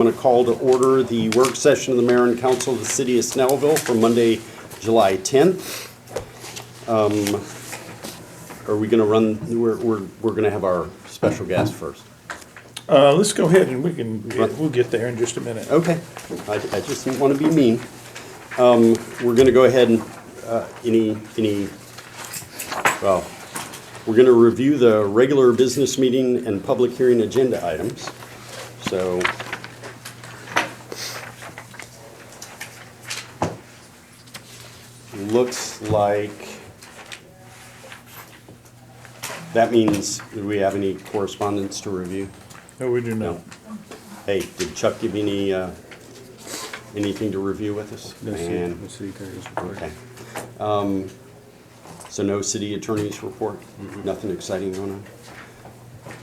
I'm going to call to order the work session of the Mayor and Council of the City of Snellville for Monday, July 10th. Are we going to run, we're going to have our special guest first. Let's go ahead and we'll get there in just a minute. Okay, I just didn't want to be mean. We're going to go ahead and, we're going to review the regular business meeting and public hearing agenda items. So, looks like that means, do we have any correspondence to review? No, we do not. No. Hey, did Chuck give you any, anything to review with us? Okay. So no city attorney's report? Nothing exciting going on?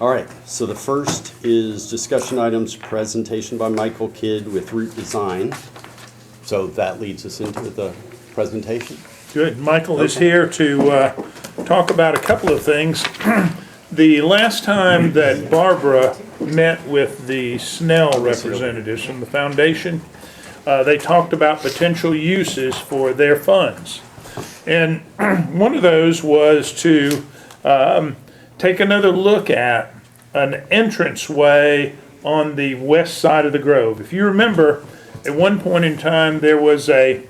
All right, so the first is discussion items, presentation by Michael Kidd with Root Design. So that leads us into the presentation. Good. Michael is here to talk about a couple of things. The last time that Barbara met with the Snell representatives from the foundation, they talked about potential uses for their funds. And one of those was to take another look at an entranceway on the west side of the Grove. If you remember, at one point in time, there was an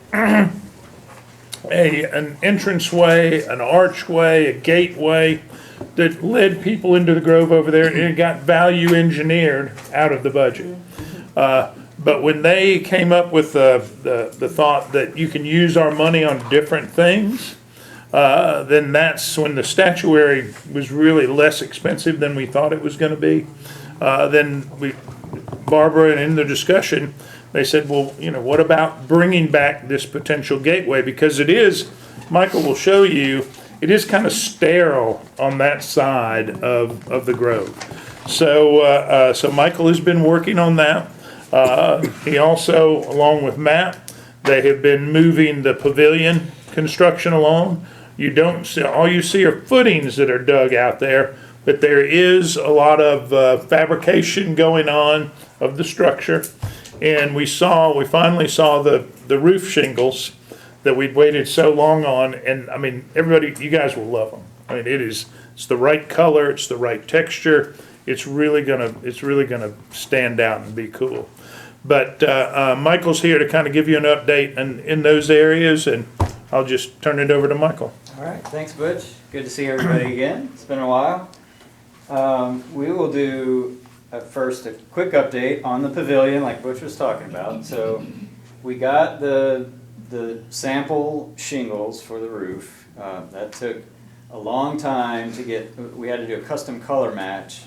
entranceway, an archway, a gateway that led people into the Grove over there, and it got value engineered out of the budget. But when they came up with the thought that you can use our money on different things, then that's when the statuary was really less expensive than we thought it was going to be. Then Barbara, and in the discussion, they said, well, you know, what about bringing back this potential gateway? Because it is, Michael will show you, it is kind of sterile on that side of the Grove. So, so Michael has been working on that. He also, along with Matt, they have been moving the pavilion construction along. You don't see, all you see are footings that are dug out there, but there is a lot of fabrication going on of the structure. And we finally saw the roof shingles that we'd waited so long on. And I mean, everybody, you guys will love them. I mean, it's the right color, it's the right texture. It's really gonna stand out and be cool. But Michael's here to kind of give you an update in those areas, and I'll just turn it over to Michael. All right, thanks, Butch. Good to see everybody again. It's been a while. We will do first a quick update on the pavilion, like Butch was talking about. So we got the sample shingles for the roof. That took a long time to get. We had to do a custom color match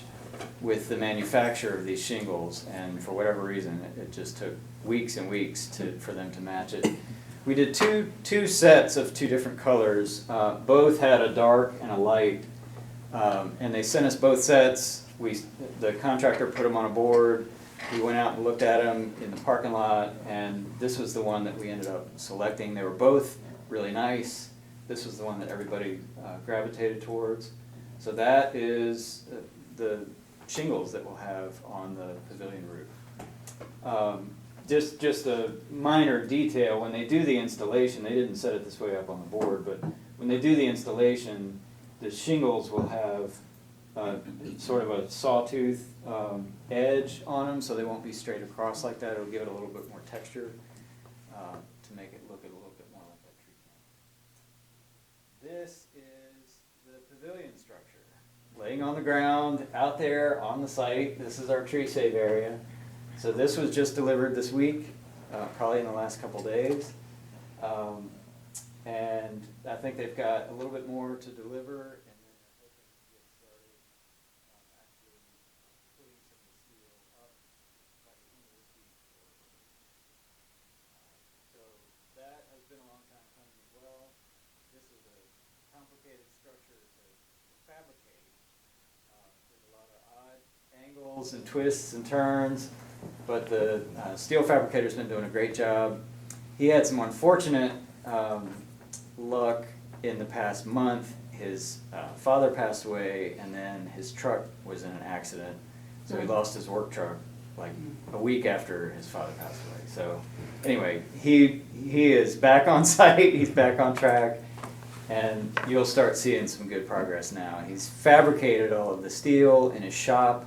with the manufacturer of these shingles, and for whatever reason, it just took weeks and weeks for them to match it. We did two sets of two different colors. Both had a dark and a light, and they sent us both sets. The contractor put them on a board. We went out and looked at them in the parking lot, and this was the one that we ended up selecting. They were both really nice. This was the one that everybody gravitated towards. So that is the shingles that we'll have on the pavilion roof. Just a minor detail, when they do the installation, they didn't set it this way up on the board, but when they do the installation, the shingles will have sort of a sawtooth edge on them, so they won't be straight across like that. It'll give it a little bit more texture to make it look a little bit more like that tree. This is the pavilion structure. Laying on the ground, out there on the site. This is our tree save area. So this was just delivered this week, probably in the last couple days. And I think they've got a little bit more to deliver, and then they're hoping to get started actually putting some of the steel up by the end of this week. So that has been a long time coming as well. This is a complicated structure to fabricate. There's a lot of odd angles and twists and turns, but the steel fabricator's been doing a great job. He had some unfortunate luck in the past month. His father passed away, and then his truck was in an accident, so he lost his work truck like a week after his father passed away. So anyway, he is back on site, he's back on track, and you'll start seeing some good progress now. He's fabricated all of the steel in his shop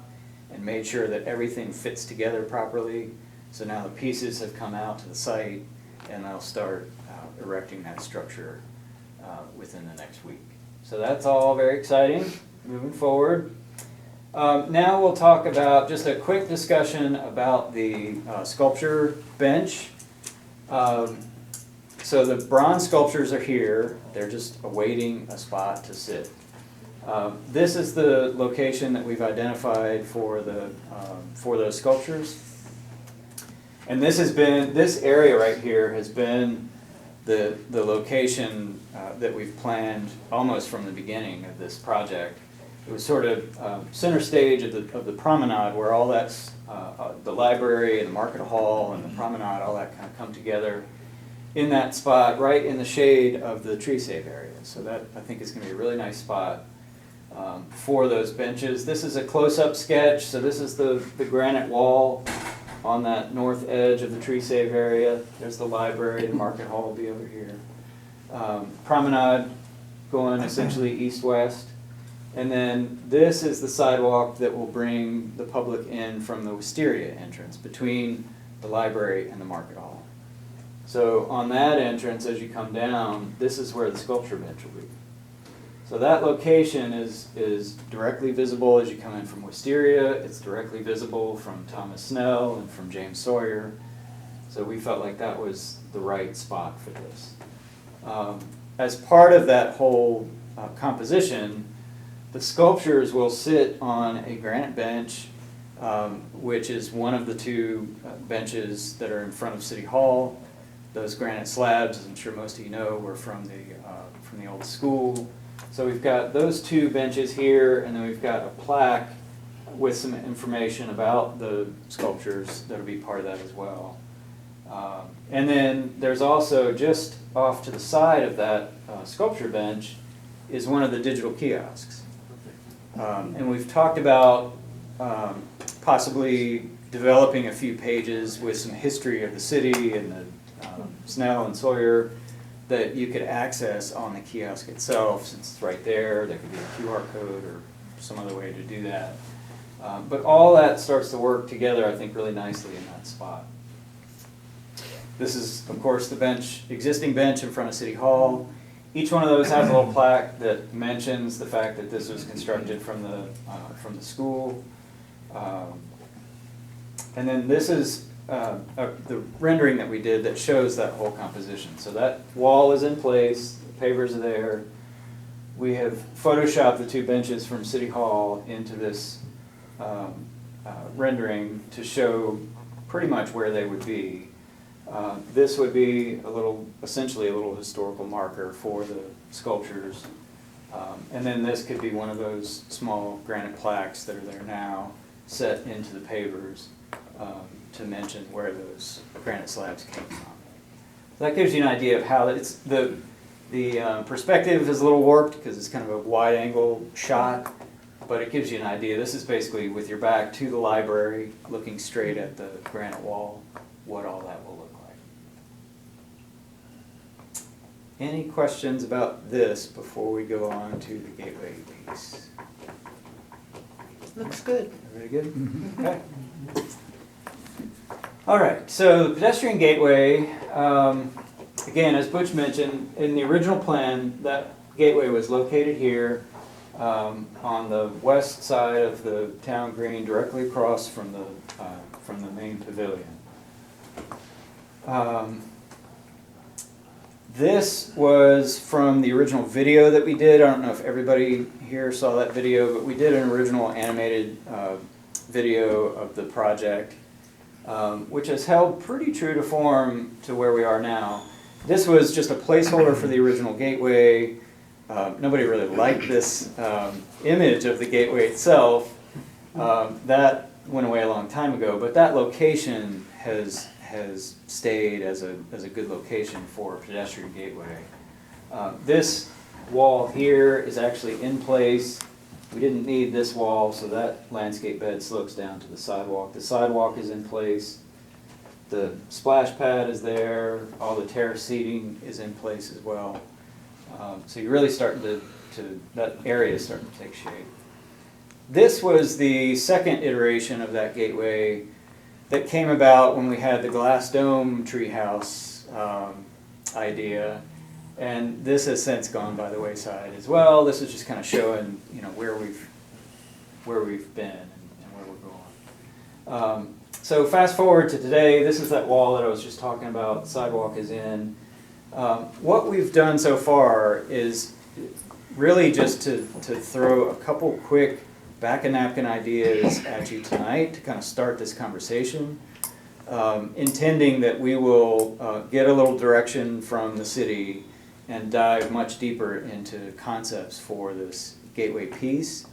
and made sure that everything fits together properly. So now the pieces have come out to the site, and they'll start erecting that structure within the next week. So that's all very exciting, moving forward. Now we'll talk about just a quick discussion about the sculpture bench. So the bronze sculptures are here. They're just awaiting a spot to sit. This is the location that we've identified for those sculptures. And this area right here has been the location that we've planned almost from the beginning of this project. It was sort of center stage of the promenade, where all that's the library and the market hall and the promenade, all that kind of come together in that spot, right in the shade of the tree save area. So that, I think, is going to be a really nice spot for those benches. This is a close-up sketch. So this is the granite wall on that north edge of the tree save area. There's the library, the market hall will be over here. Promenade going essentially east-west. And then this is the sidewalk that will bring the public in from the wisteria entrance between the library and the market hall. So on that entrance, as you come down, this is where the sculpture bench will be. So that location is directly visible as you come in from wisteria. It's directly visible from Thomas Snell and from James Sawyer. So we felt like that was the right spot for this. As part of that whole composition, the sculptures will sit on a granite bench, which is one of the two benches that are in front of City Hall. Those granite slabs, as I'm sure most of you know, were from the old school. So we've got those two benches here, and then we've got a plaque with some information about the sculptures that'll be part of that as well. And then there's also, just off to the side of that sculpture bench, is one of the digital kiosks. And we've talked about possibly developing a few pages with some history of the city and the Snell and Sawyer that you could access on the kiosk itself, since it's right there. There could be a QR code or some other way to do that. But all that starts to work together, I think, really nicely in that spot. This is, of course, the existing bench in front of City Hall. Each one of those has a little plaque that mentions the fact that this was constructed from the school. And then this is the rendering that we did that shows that whole composition. So that wall is in place, the pavers are there. We have photoshopped the two benches from City Hall into this rendering to show pretty much where they would be. This would be essentially a little historical marker for the sculptures. And then this could be one of those small granite plaques that are there now, set into the pavers to mention where those granite slabs came from. So that gives you an idea of how it's the perspective is a little warped because it's kind of a wide angle shot, but it gives you an idea. This is basically with your back to the library, looking straight at the granite wall, what all that will look like. Any questions about this before we go on to the gateway piece? Looks good. Everybody good? Okay. All right, so the pedestrian gateway, again, as Butch mentioned, in the original plan, that gateway was located here on the west side of the town green, directly across from the main pavilion. This was from the original video that we did. I don't know if everybody here saw that video, but we did an original animated video of the project, which has held pretty true to form to where we are now. This was just a placeholder for the original gateway. Nobody really liked this image of the gateway itself. That went away a long time ago, but that location has stayed as a good location for a pedestrian gateway. This wall here is actually in place We didn't need this wall, so that landscape bed slopes down to the sidewalk. The sidewalk is in place. The splash pad is there. All the terrace seating is in place as well. So you're really starting that area is starting to take shape. This was the second iteration of that gateway that came about when we had the glass dome treehouse idea. And this has since gone by the wayside as well. This is just kind of showing, where we've been and where we're going. So fast forward to today. This is that wall that I was just talking about. The sidewalk is in. What we've done so far is really just to throw a couple quick back of napkin ideas at you tonight to kind of start this conversation, intending that we will get a little direction from the city and dive much deeper into concepts for this gateway piece.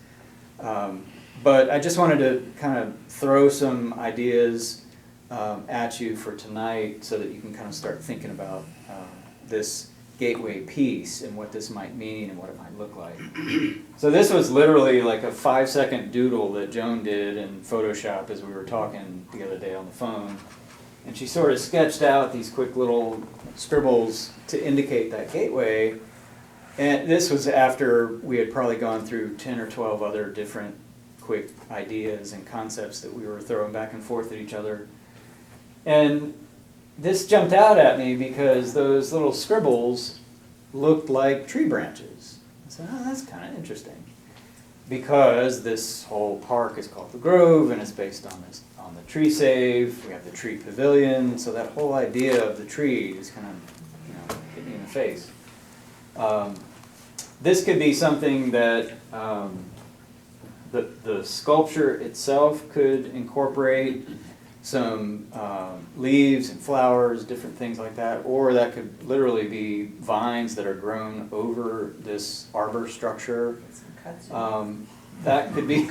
But I just wanted to kind of throw some ideas at you for tonight so that you can kind of start thinking about this gateway piece and what this might mean and what it might look like. So this was literally like a 5-second doodle that Joan did in Photoshop as we were talking the other day on the phone. And she sort of sketched out these quick little scribbles to indicate that gateway. And this was after we had probably gone through 10 or 12 other different quick ideas and concepts that we were throwing back and forth at each other. And this jumped out at me because those little scribbles looked like tree branches. I said, oh, that's kind of interesting. Because this whole park is called the Grove and it's based on the tree save. We have the tree pavilion, so that whole idea of the tree is kind of hitting me in the face. This could be something that the sculpture itself could incorporate some leaves and flowers, different things like that, or that could literally be vines that are grown over this arbor structure. That could be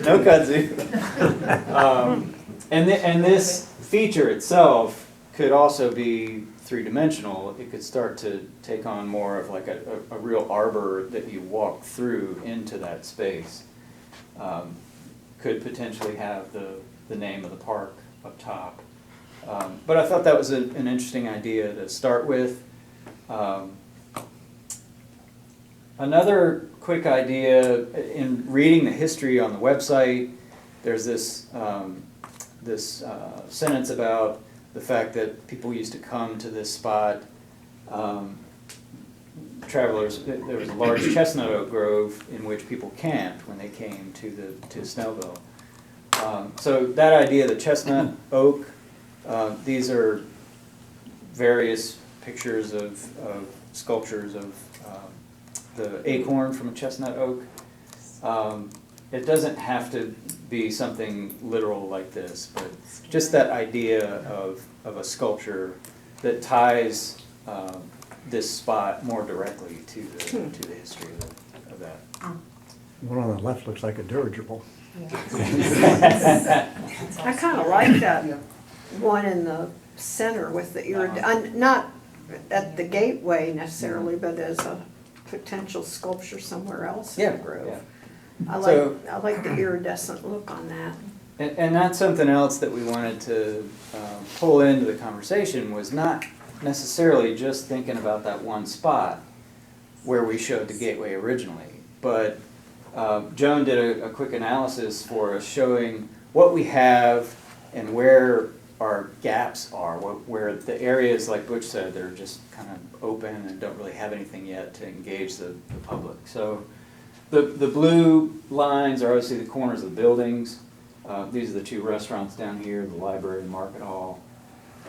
no kudzu. And this feature itself could also be three-dimensional. It could start to take on more of like a real arbor that you walk through into that space. Could potentially have the name of the park up top. But I thought that was an interesting idea to start with. Another quick idea, in reading the history on the website, there's this sentence about the fact that people used to come to this spot. Travelers, there was a large chestnut oak grove in which people camped when they came to Snellville. So that idea, the chestnut oak, these are various pictures of sculptures of the acorn from a chestnut oak. It doesn't have to be something literal like this, but just that idea of a sculpture that ties this spot more directly to the history of that. One on the left looks like a dirigible. I kind of like that one in the center with the not at the gateway necessarily, but as a potential sculpture somewhere else in the grove. Yeah. I like the iridescent look on that. And that's something else that we wanted to pull into the conversation, was not necessarily just thinking about that one spot where we showed the gateway originally, but Joan did a quick analysis for us showing what we have and where our gaps are, where the areas, like Butch said, they're just kind of open and don't really have anything yet to engage the public. So the blue lines are obviously the corners of the buildings. These are the two restaurants down here, the library and market hall.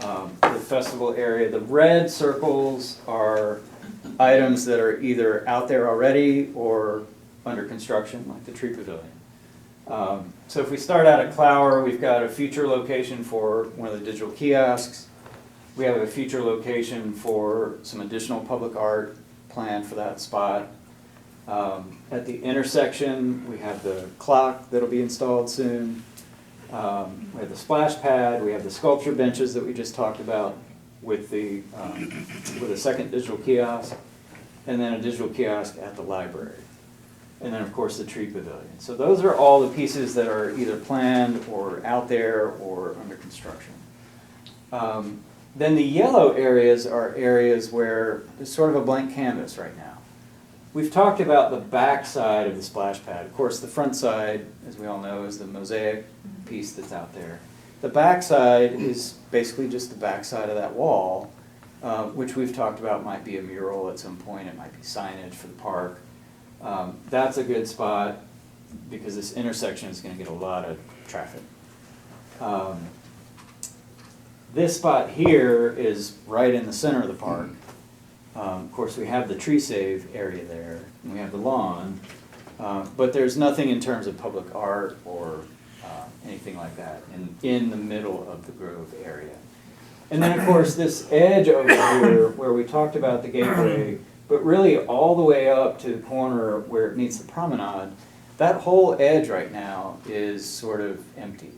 The festival area. The red circles are items that are either out there already or under construction, like the tree pavilion. So if we start out at Clower, we've got a future location for one of the digital kiosks. We have a future location for some additional public art planned for that spot. At the intersection, we have the clock that'll be installed soon. We have the splash pad. We have the sculpture benches that we just talked about with a second digital kiosk, and then a digital kiosk at the library. and then of course the tree pavilion. So those are all the pieces that are either planned or out there or under construction. Then the yellow areas are areas where it's sort of a blank canvas right now. We've talked about the back side of the splash pad. Of course, the front side, as we all know, is the mosaic piece that's out there. The back side is basically just the back side of that wall, which we've talked about might be a mural at some point. It might be signage for the park. That's a good spot because this intersection is going to get a lot of traffic. This spot here is right in the center of the park. Of course, we have the tree save area there, and we have the lawn, but there's nothing in terms of public art or anything like that in the middle of the grove area. And then, of course, this edge over here where we talked about the gateway, but really all the way up to the corner where it meets the promenade, that whole edge right now is sort of empty.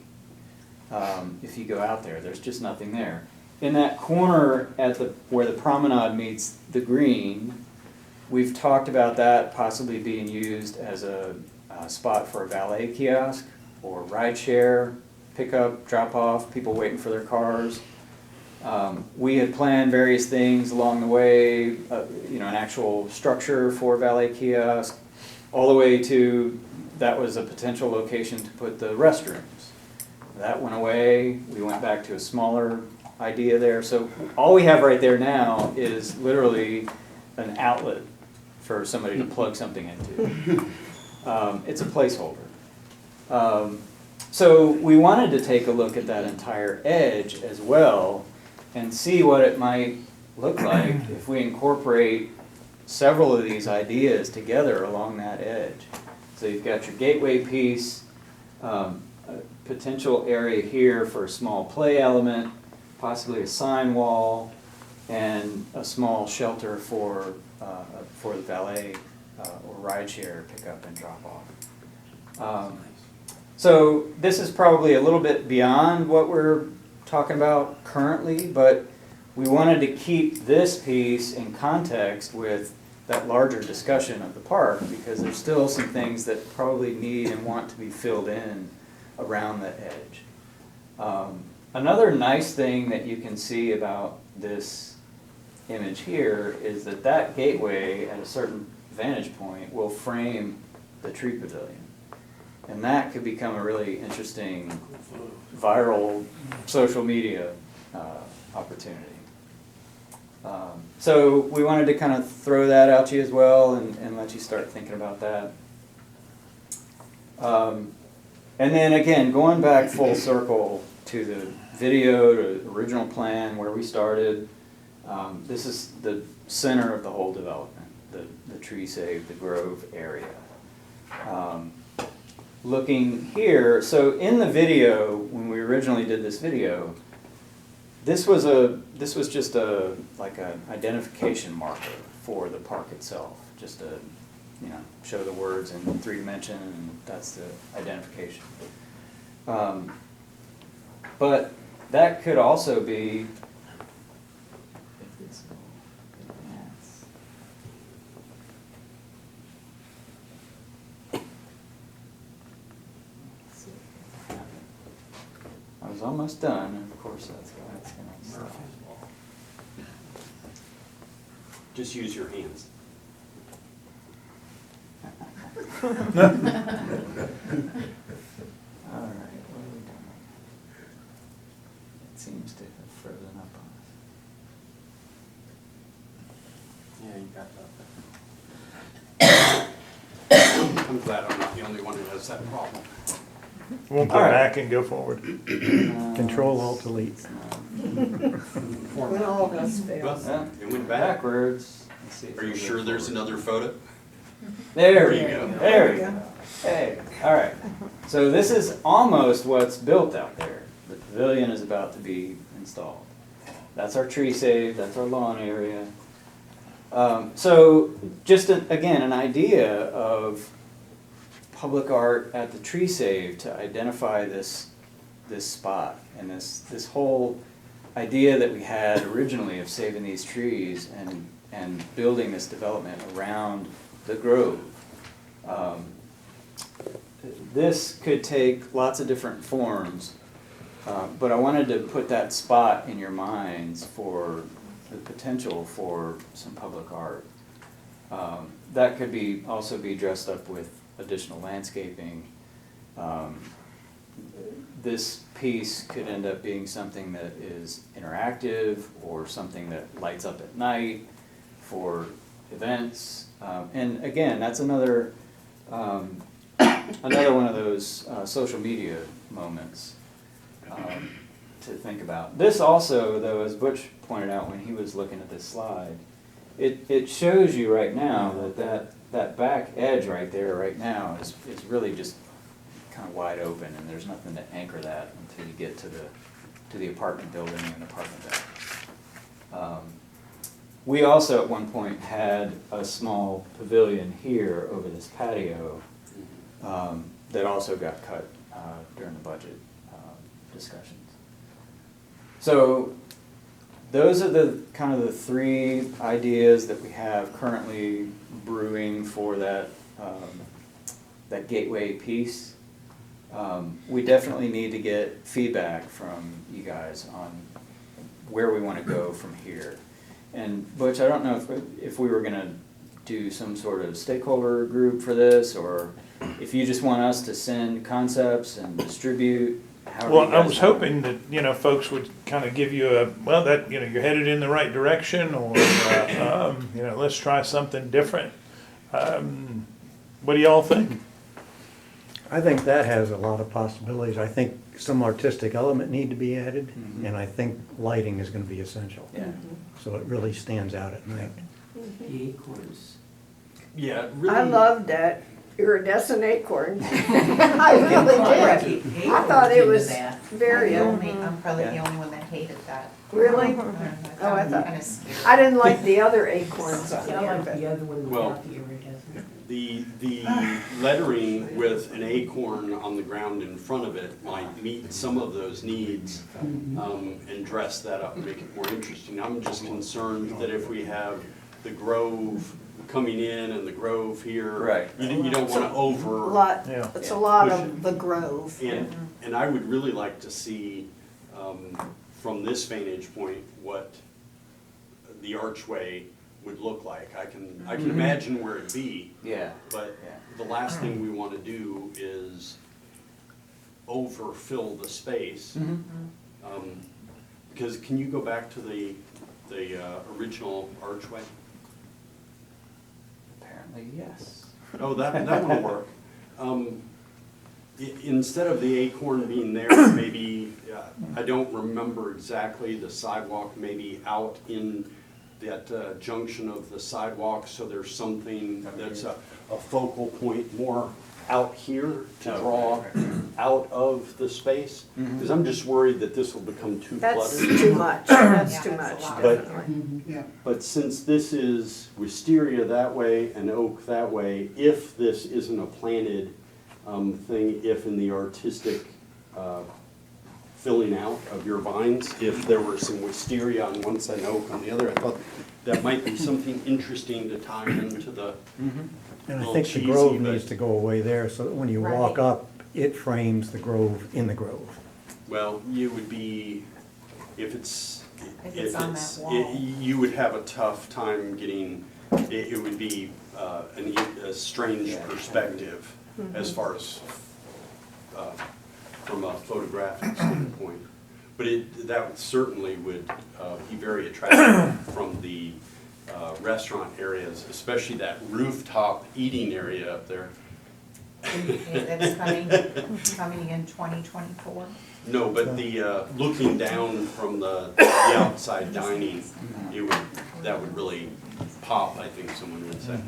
If you go out there, there's just nothing there. In that corner at where the promenade meets the green, we've talked about that possibly being used as a spot for a valet kiosk or ride share, pickup, drop off, people waiting for their cars. We had planned various things along the way, an actual structure for valet kiosk, all the way to that was a potential location to put the restrooms. That went away. We went back to a smaller idea there. So all we have right there now is literally an outlet for somebody to plug something into. It's a placeholder. So we wanted to take a look at that entire edge as well and see what it might look like if we incorporate several of these ideas together along that edge. So you've got your gateway piece, a potential area here for a small play element, possibly a sign wall, and a small shelter for the valet or ride share pickup and drop off. So this is probably a little bit beyond what we're talking about currently, but we wanted to keep this piece in context with that larger discussion of the park because there's still some things that probably need and want to be filled in around the edge. Another nice thing that you can see about this image here is that that gateway at a certain vantage point will frame the tree pavilion. And that could become a really interesting viral social media opportunity. So we wanted to kind of throw that out to you as well and let you start thinking about that. And then again, going back full circle to the video, to the original plan where we started, this is the center of the whole development, the tree save, the grove area. Looking here, so in the video, when we originally did this video, this was just like an identification marker for the park itself, just to show the words in 3 dimension, and that's the identification. But that could also be, I was almost done, and of course that's why it's going to stop. Just use your hands. All right, what have we done? It seems to have frozen up on us. Yeah, you got that. I'm glad I'm not the only one who has that problem. Won't go All right. back and go forward. Control Alt Delete. When all goes fails. Yeah, It went back. backwards. Let's see if Are you we go sure there's forward. another photo? There we There you go. go. There we go. Hey, all right. So this is almost what's built out there. The pavilion is about to be installed. That's our tree save. That's our lawn area. So just again, an idea of public art at the tree save to identify this spot and this whole idea that we had originally of saving these trees and building this development around the grove. This could take lots of different forms, but I wanted to put that spot in your minds for the potential for some public art. That could be, also be dressed up with additional landscaping. This piece could end up being something that is interactive or something that lights up at night for events. And again, that's another one of those social media moments to think about. This also, though, as Butch pointed out when he was looking at this slide, it shows you right now that back edge right there right now is really just kind of wide open, and there's nothing to anchor that until you get to the apartment building and apartment deck. We also at one point had a small pavilion here over this patio that also got cut during the budget discussions. So those are the kind of the three ideas that we have currently brewing for that gateway piece. We definitely need to get feedback from you guys on where we want to go from here. And Butch, I don't know if we were going to do some sort of stakeholder group for this, or if you just want us to send concepts and distribute. Well, I was hoping that, folks would kind of give you you're headed in the right direction, or, let's try something different. What do y'all think? I think that has a lot of possibilities. I think some artistic element need to be added, and I think lighting is gonna be essential. Yeah. So it really stands out at night. The acorns. Yeah, really. I loved that iridescent acorn. I really did. I thought it was very, I'm probably the only one that hated that. really? Oh, I thought- Kind of scary. I didn't like the other acorns on I there, like but the other one Well, without the iridescent. The lettering with an acorn on the ground in front of it might meet some of those needs and dress that up and make it more interesting. I'm just concerned that if we have the grove coming in and the grove here, Right. you don't want to over. Yeah. it's a lot Push of it. the grove. And I would really like to see, from this vantage point, what the archway would look like. I can imagine where it'd be, Yeah. but Yeah. the last thing we want to do is overfill the space. Because can you go back to the original archway? Apparently, yes. Oh, that will work. Instead of the acorn being there, maybe, I don't remember exactly, the sidewalk maybe out in that junction of the sidewalk, so there's something that's a focal point more out here to draw out of the space. Because I'm just worried that this will become too That's cluttered. too much, that's Yeah, too that's a much, lot. But- definitely. But since this is wisteria that way and oak that way, if this isn't a planted thing, if in the artistic filling out of your vines, if there were some wisteria on one side and oak on the other, I thought that might be something interesting to tie into the And I little think the cheesy, grove but- needs to go away there, so that when you walk Right. up, it frames the grove in the grove. Well, you would be, if it's on that wall. you would have a tough time getting, it would be a strange Yeah. perspective as far as, from a photographic standpoint. But that certainly would be very attractive from the restaurant areas, especially that rooftop eating area up there. That's coming in 2024. No, but the, looking down from the outside dining, that would really pop, I think someone would say.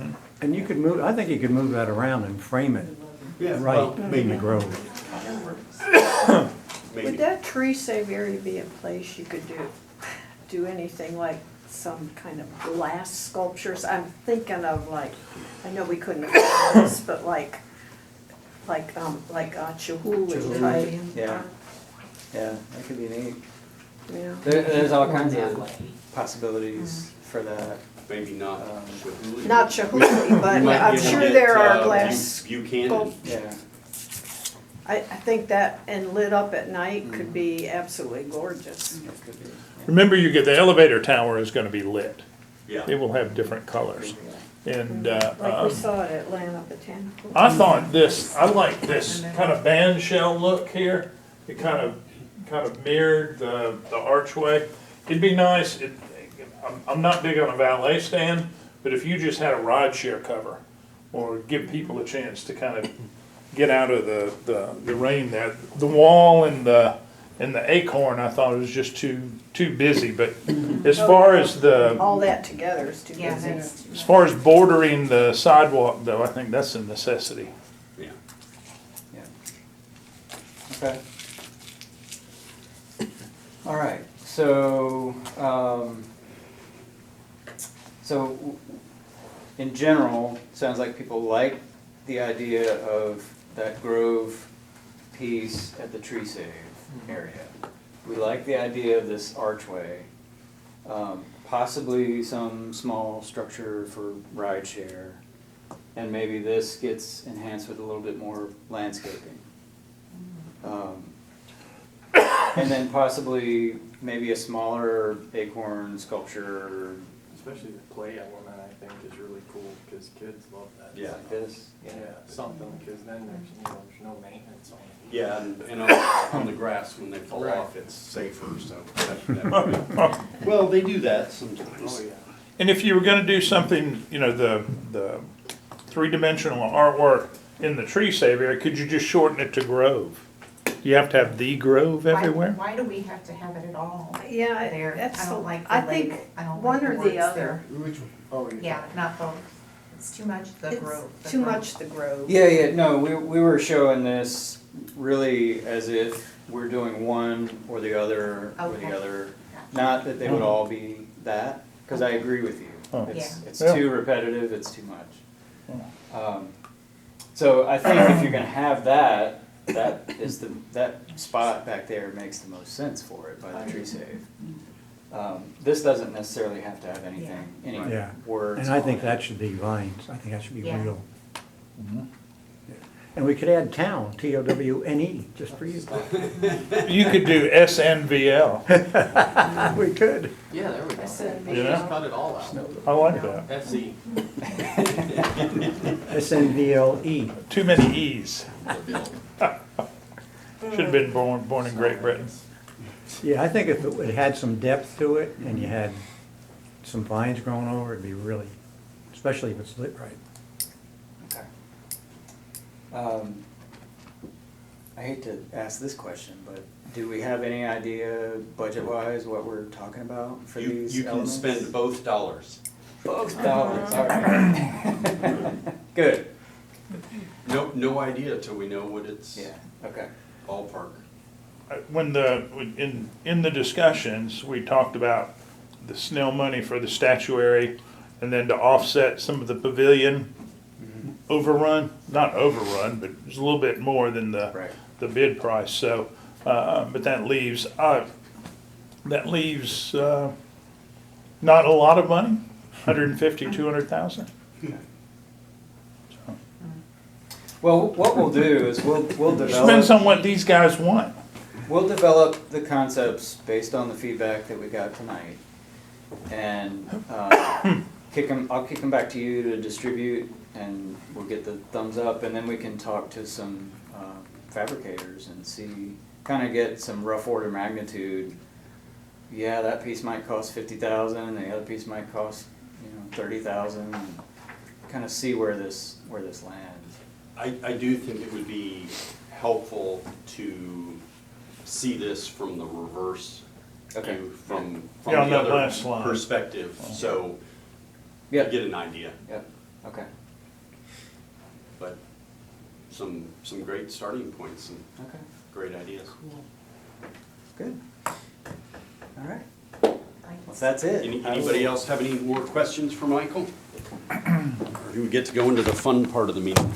And you could move, I think you could move that around and frame it Yeah, right well, in maybe, the grove. Would maybe. that tree save area be a place you could do anything like some kind of glass sculptures? I'm thinking of like, I know we couldn't afford this, but like Chihuly type. Yeah. Yeah, that could be neat. Yeah. There's all kinds That of way. possibilities for that. Maybe not. Chihuly. Not Chihuly, but You might I'm be able to sure get, there are glass. Buchanan. Yeah. I think that, and lit up at night, could be absolutely gorgeous. That could be, yeah. Remember, you get, the elevator tower is gonna be lit. Yeah. It will have different colors. And, Like we saw at Atlanta Botanical. I thought this, I like this kind of band shell look here. It kind of mirrored the archway. It'd be nice, I'm not big on a valet stand, but if you just had a ride share cover, or give people a chance to kind of get out of the rain there. The wall and the acorn, I thought was just too busy, but as far as All that together is too Yeah, busy. that's. as far as bordering the sidewalk though, I think that's a necessity. Yeah. Yeah. Okay. All right, so, in general, sounds like people like the idea of that grove piece at the tree save area. We like the idea of this archway, possibly some small structure for ride share, and maybe this gets enhanced with a little bit more landscaping. And then possibly maybe a smaller acorn sculpture Especially the play element, I think, is really cool, because kids love that. Yeah. like this. Yeah, something, because then there's no maintenance on it. Yeah, and on the grass, when they fall Right. off, it's safer, so. that- Well, they do that sometimes. Oh, yeah. And if you were gonna do something, the three-dimensional artwork in the tree save area, could you just shorten it to grove? Do you have to have the grove Why- everywhere? Why do we have to have it at all Yeah, there? that's, I don't like I the think label. I don't one like the or the words other. there. Which one? Oh, Yeah, not both. It's too much the grove. It's too much the grove. Yeah, no, we were showing this really as if we're doing one or the other or the Okay. other. Gotcha. Not that they would all be that, because I agree with you. Oh. It's Yeah. too repetitive, it's too much. So I think if you're gonna have that, that spot back there makes the most sense for it by the tree save. This doesn't necessarily have to have anything, any Yeah. words. And I think on it. that should be vines, I think that should be Yeah. real. And we could add town, TOWNE, just for you. You could do SNVL. We could. Yeah, there we go. SNV. Yeah. Cut it all out. I like that. FC. SNVLE. Too many E's. Should have been born in Great Britain. Yeah, I think if it had some depth to it and you had some vines growing over, it'd be really, especially if it's lit right. Okay. I hate to ask this question, but do we have any idea budget-wise what we're talking about for You, these you can elements? spend both dollars. Both dollars, all right. Good, No idea till we know what it's yeah, okay. ballpark. In the discussions, we talked about the Snell money for the statuary, and then to offset some of the pavilion overrun, not overrun, but it's a little bit more than Right. the bid price, so, but that leaves not a lot of money, 150, 200,000. Well, what we'll do is we'll Depends develop, on what these guys want. we'll develop the concepts based on the feedback that we got tonight. And I'll kick them back to you to distribute, and we'll get the thumbs up, and then we can talk to some fabricators and see, kind of get some rough order magnitude. Yeah, that piece might cost 50,000, and the other piece might cost, 30,000, and kind of see where this lands. I do think it would be helpful to see this from the reverse Okay. view, from Yeah, on the that other last slide. perspective, so you Yep, get an idea. yep, okay, But some great starting points and okay, great ideas. good. All right, well, that's it. Anybody else have any more questions for Michael? Or do we get to go into the fun part of the meeting?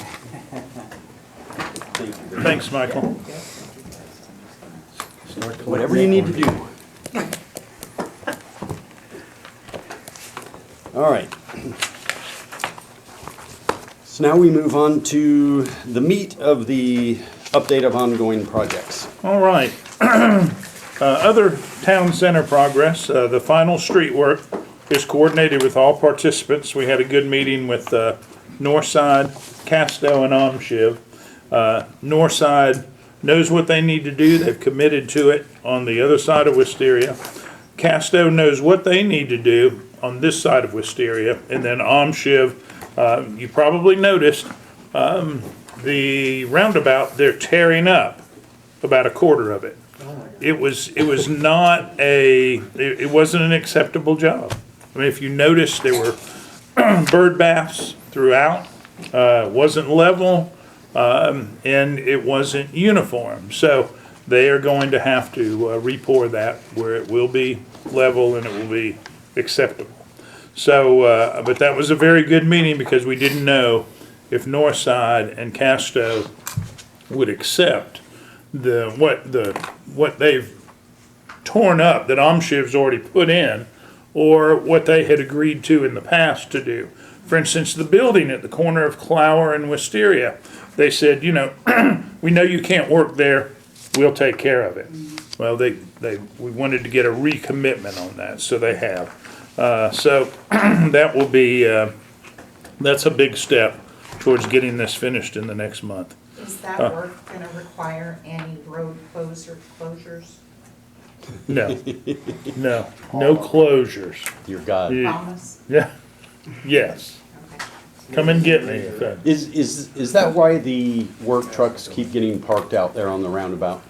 Thank you. Thanks, Michael. Start collecting Whatever you need to acorns. do. All right. So now we move on to the meat of the update of ongoing projects. All right. Other town center progress, the final street work is coordinated with all participants. We had a good meeting with Northside, Casto, and Amshiv. Northside knows what they need to do. They've committed to it on the other side of Wisteria. Casto knows what they need to do on this side of Wisteria. And then Amshiv, you probably noticed, the roundabout, they're tearing up about a quarter of it. It wasn't an acceptable job. I mean, if you noticed, there were bird baths throughout, wasn't level, and it wasn't uniform. So they are going to have to re-pour that where it will be level and it will be acceptable. So, but that was a very good meeting because we didn't know if Northside and Casto would accept what they've torn up that Amshiv's already put in, or what they had agreed to in the past to do. For instance, the building at the corner of Clower and Wisteria, they said, you know, we know you can't work there, we'll take care of it. Well, we wanted to get a recommitment on that, so they have. So that will be, that's a big step towards getting this finished in the next month. Is that work gonna require any road closures? No, no closures. Dear God. Yeah. Promise? Yeah, yes. Okay. Come and get me. if that- Is that why the work trucks keep getting parked out there on the roundabout?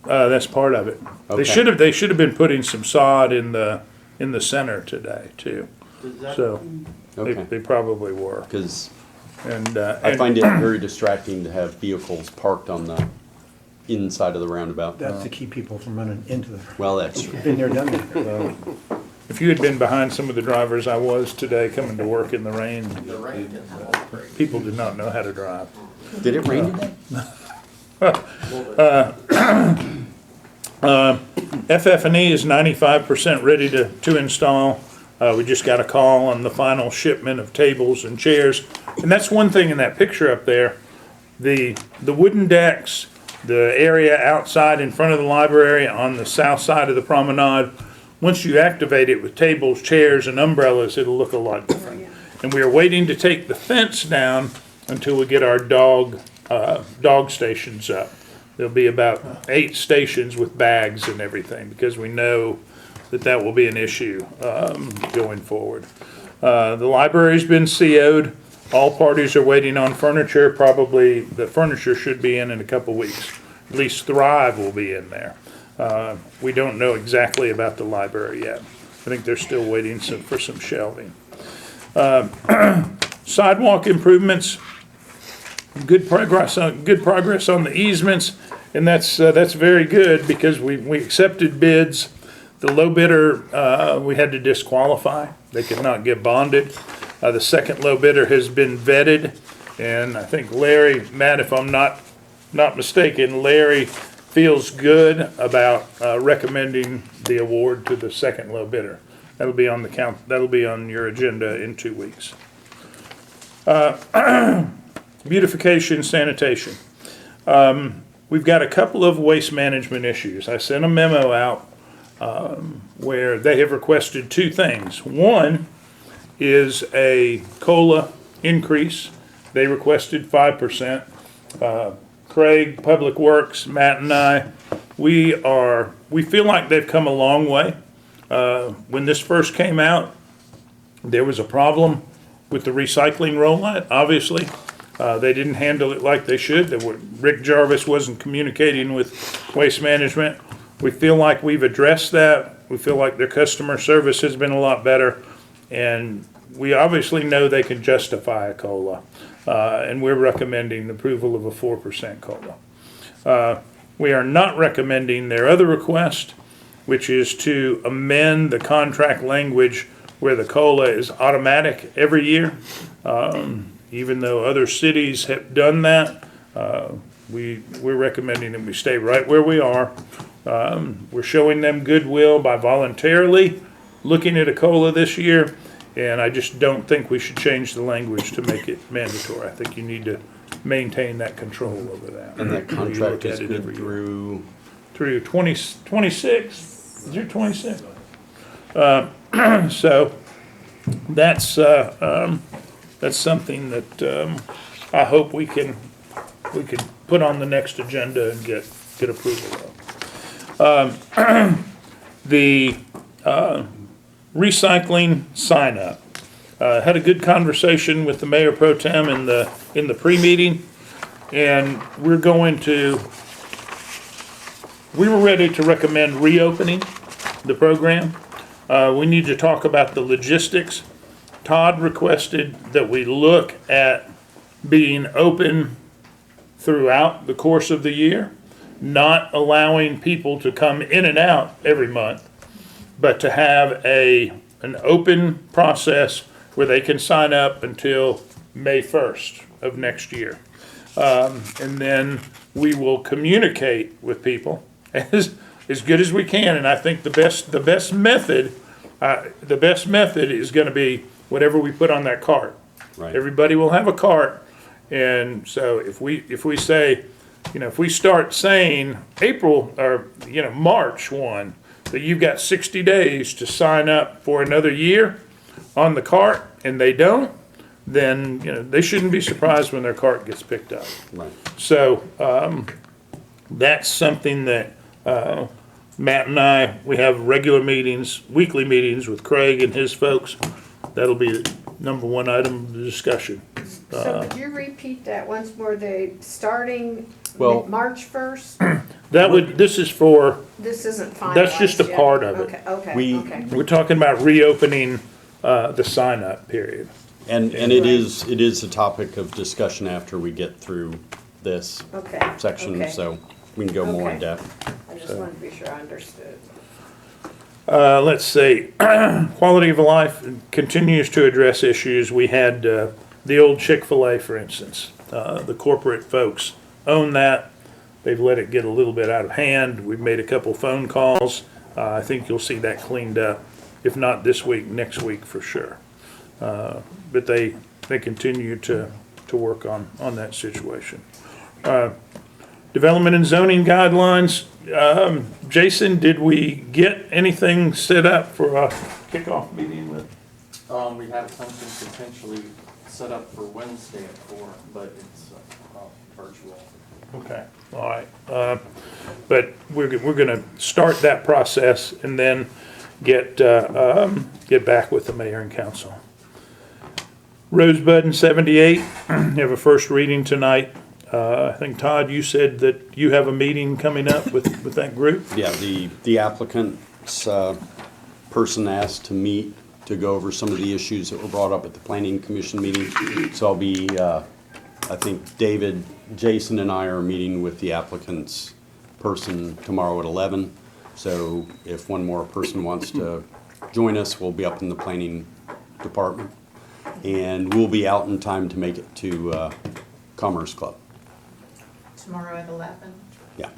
That's part of it. Okay. They should have been putting some sod in the center today too. So Okay. they probably were. Because And I find it very distracting to have vehicles parked on the inside of the roundabout. That's to keep people from running into the, Well, that's true. been there, done that. if you had been behind some of the drivers I was today coming to work in the rain, people did not know how to drive. Did it rain today? FF&E is 95% ready to install. We just got a call on the final shipment of tables and chairs. And that's one thing in that picture up there. The wooden decks, the area outside in front of the library on the south side of the promenade, once you activate it with tables, chairs, and umbrellas, it'll look a lot different. And we are waiting to take the fence down until we get our dog stations up. There'll be about 8 stations with bags and everything, because we know that will be an issue going forward. The library's been CO'd. All parties are waiting on furniture. Probably the furniture should be in a couple weeks. At least Thrive will be in there. We don't know exactly about the library yet. I think they're still waiting for some shelving. Sidewalk improvements. Good progress on the easements, and that's very good because we accepted bids. The low bidder we had to disqualify. They could not get bonded. The second low bidder has been vetted, and I think Larry, Matt, if I'm not mistaken, Larry feels good about recommending the award to the second low bidder. That'll be on that'll be on your agenda in 2 weeks. Beautification, sanitation. We've got a couple of waste management issues. I sent a memo out where they have requested 2 things. One is a COLA increase. They requested 5%. Craig, Public Works, Matt and I, we feel like they've come a long way. When this first came out, there was a problem with the recycling rollout, obviously. They didn't handle it like they should. Rick Jarvis wasn't communicating with Waste Management. We feel like we've addressed that. We feel like their customer service has been a lot better. And we obviously know they can justify a COLA. And we're recommending the approval of a 4% COLA. We are not recommending their other request, which is to amend the contract language where the COLA is automatic every year. Even though other cities have done that, we're recommending that we stay right where we are. We're showing them goodwill by voluntarily looking at a COLA this year, And I just don't think we should change the language to make it mandatory. I think you need to maintain that control over that. And that You contract look at is it good every year. through, Through 26, is it 26? So that's something that I hope we can put on the next agenda and get approval of. The recycling sign up. Had a good conversation with the mayor pro tem in the pre-meeting, and we were ready to recommend reopening the program. We need to talk about the logistics. Todd requested that we look at being open throughout the course of the year, not allowing people to come in and out every month, but to have an open process where they can sign up until May 1st of next year. And then we will communicate with people as good as we can. And I think the best method is gonna be whatever we put on that cart. right? Everybody will have a cart. And so if we say, if we start saying April or, March 1, that you've got 60 days to sign up for another year on the cart and they don't, then, they shouldn't be surprised when their cart gets picked up. Right. So, that's something that, Matt and I, we have regular meetings, weekly meetings with Craig and his folks. That'll be the number one item of the discussion. So could you repeat that once more, starting Well- March 1st? This is for, This isn't finalized That's just a yet. part of it. Okay, okay, We- okay. we're talking about reopening, the sign-up period. And it is a topic of discussion after we get through this Okay. section, okay. so we can go more in Okay. depth. I just wanted to be sure I understood. Let's see, quality of life continues to address issues. We had, the old Chick-fil-A, for instance. The corporate folks own that. They've let it get a little bit out of hand. We've made a couple phone calls. I think you'll see that cleaned up, if not this week, next week for sure. But they continue to work on that situation. Development and zoning guidelines. Jason, did we get anything set up for a kickoff meeting with? We have something potentially set up for Wednesday at 4, but it's virtual. Okay, all right. But we're gonna start that process and then get back with the mayor and council. Rosebud and 78, you have a first reading tonight. I think, Todd, you said that you have a meeting coming up with that group? Yeah, the applicant's person asked to meet to go over some of the issues that were brought up at the planning commission meeting. So I'll be, I think David, Jason and I are meeting with the applicant's person tomorrow at 11. So if one more person wants to join us, we'll be up in the planning department. And we'll be out in time to make it to Commerce Club. Tomorrow at 11. Yeah.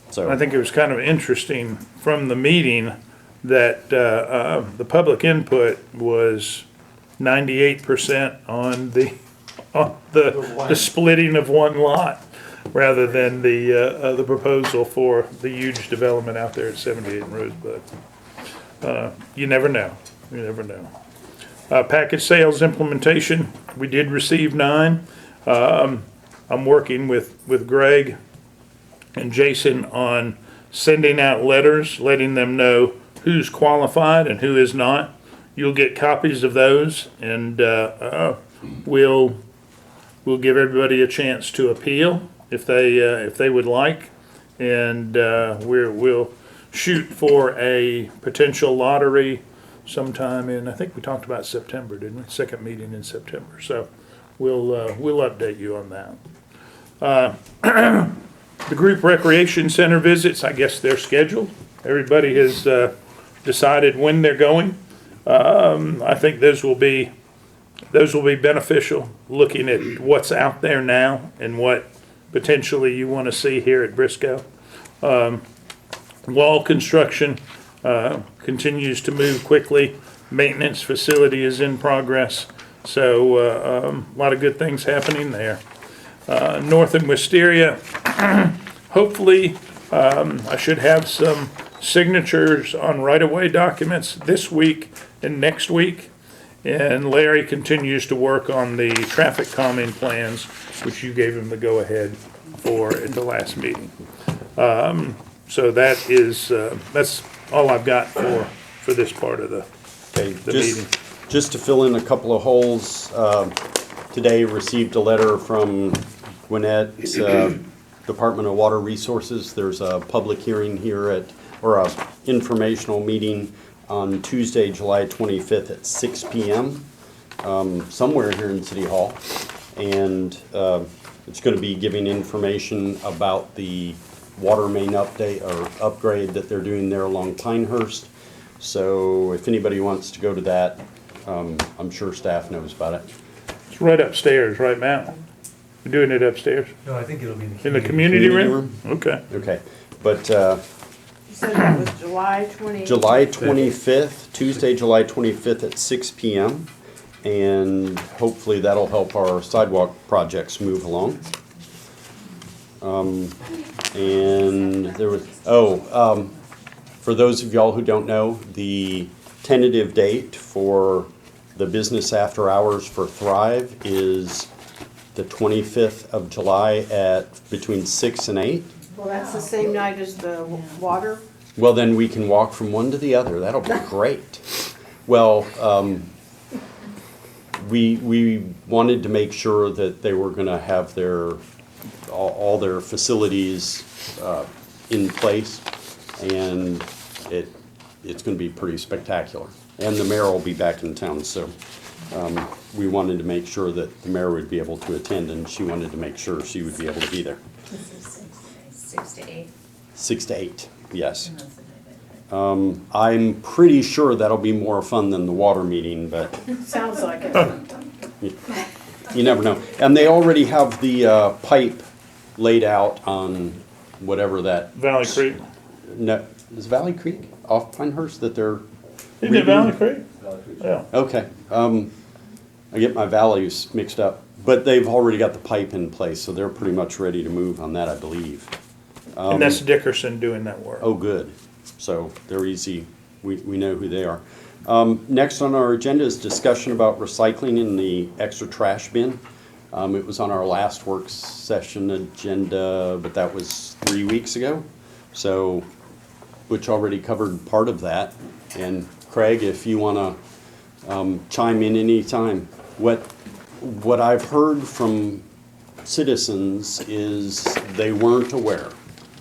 I So, think it was kind of interesting from the meeting that the public input was 98% on the splitting of one lot, rather than the proposal for the huge development out there at 78 Rosebud. You never know. You never know. Package sales implementation, we did receive 9. I'm working with Greg and Jason on sending out letters, letting them know who's qualified and who is not. You'll get copies of those, and we'll give everybody a chance to appeal if they would like, and we'll shoot for a potential lottery sometime in, I think we talked about September, didn't we? Second meeting in September. So we'll update you on that. The group recreation center visits, I guess they're scheduled. Everybody has decided when they're going. I think those will be beneficial, looking at what's out there now and what potentially you want to see here at Briscoe. Wall construction continues to move quickly. maintenance facility is in progress. So, a lot of good things happening there. North in Wisteria, hopefully, I should have some signatures on right-of-way documents this week and next week. And Larry continues to work on the traffic calming plans, which you gave him the go-ahead for at the last meeting. So that is, that's all I've got for this part of the Okay, meeting. just to fill in a couple of holes, today received a letter from Gwinnett Department of Water Resources. There's a public hearing here or a informational meeting on Tuesday, July 25th at 6 p.m. Somewhere here in City Hall. And it's going to be giving information about the water main update or upgrade that they're doing there along Pinehurst. So if anybody wants to go to that, I'm sure staff knows about it. It's right upstairs, right, Matt? We're doing it upstairs? No, I think it'll be In the community Community room? Okay. Okay, but You said that was July 20. July 25th, Tuesday, July 25th at 6 p.m. And hopefully that'll help our sidewalk projects move along. And there was, for those of y'all who don't know, the tentative date for the business after hours for Thrive is the 25th of July at between 6 and 8. Well, that's the same night as the water. Well, then we can walk from one to the other. That'll be great. Well, we wanted to make sure that they were gonna have all their facilities in place, and it's gonna be pretty spectacular. And the mayor will be back in town, so we wanted to make sure that the mayor would be able to attend, and she wanted to make sure she would be able to be there. This is 6 to 8. 6 to 8, yes. I'm pretty sure that'll be more fun than the water meeting, but Sounds like it. you never know. And they already have the pipe laid out on whatever that. Valley Creek. No, is Valley Creek off Pinehurst that they're? Isn't it Valley Creek? Yeah. Okay, I get my values mixed up, but they've already got the pipe in place, so they're pretty much ready to move on that, I believe. And that's Dickerson doing that work. Oh, good. So they're easy. We know who they are. Next on our agenda is discussion about recycling in the extra trash bin. It was on our last work session agenda, but that was 3 weeks ago. So, which already covered part of that. And Craig, if you want to chime in anytime. What I've heard from citizens is they weren't aware.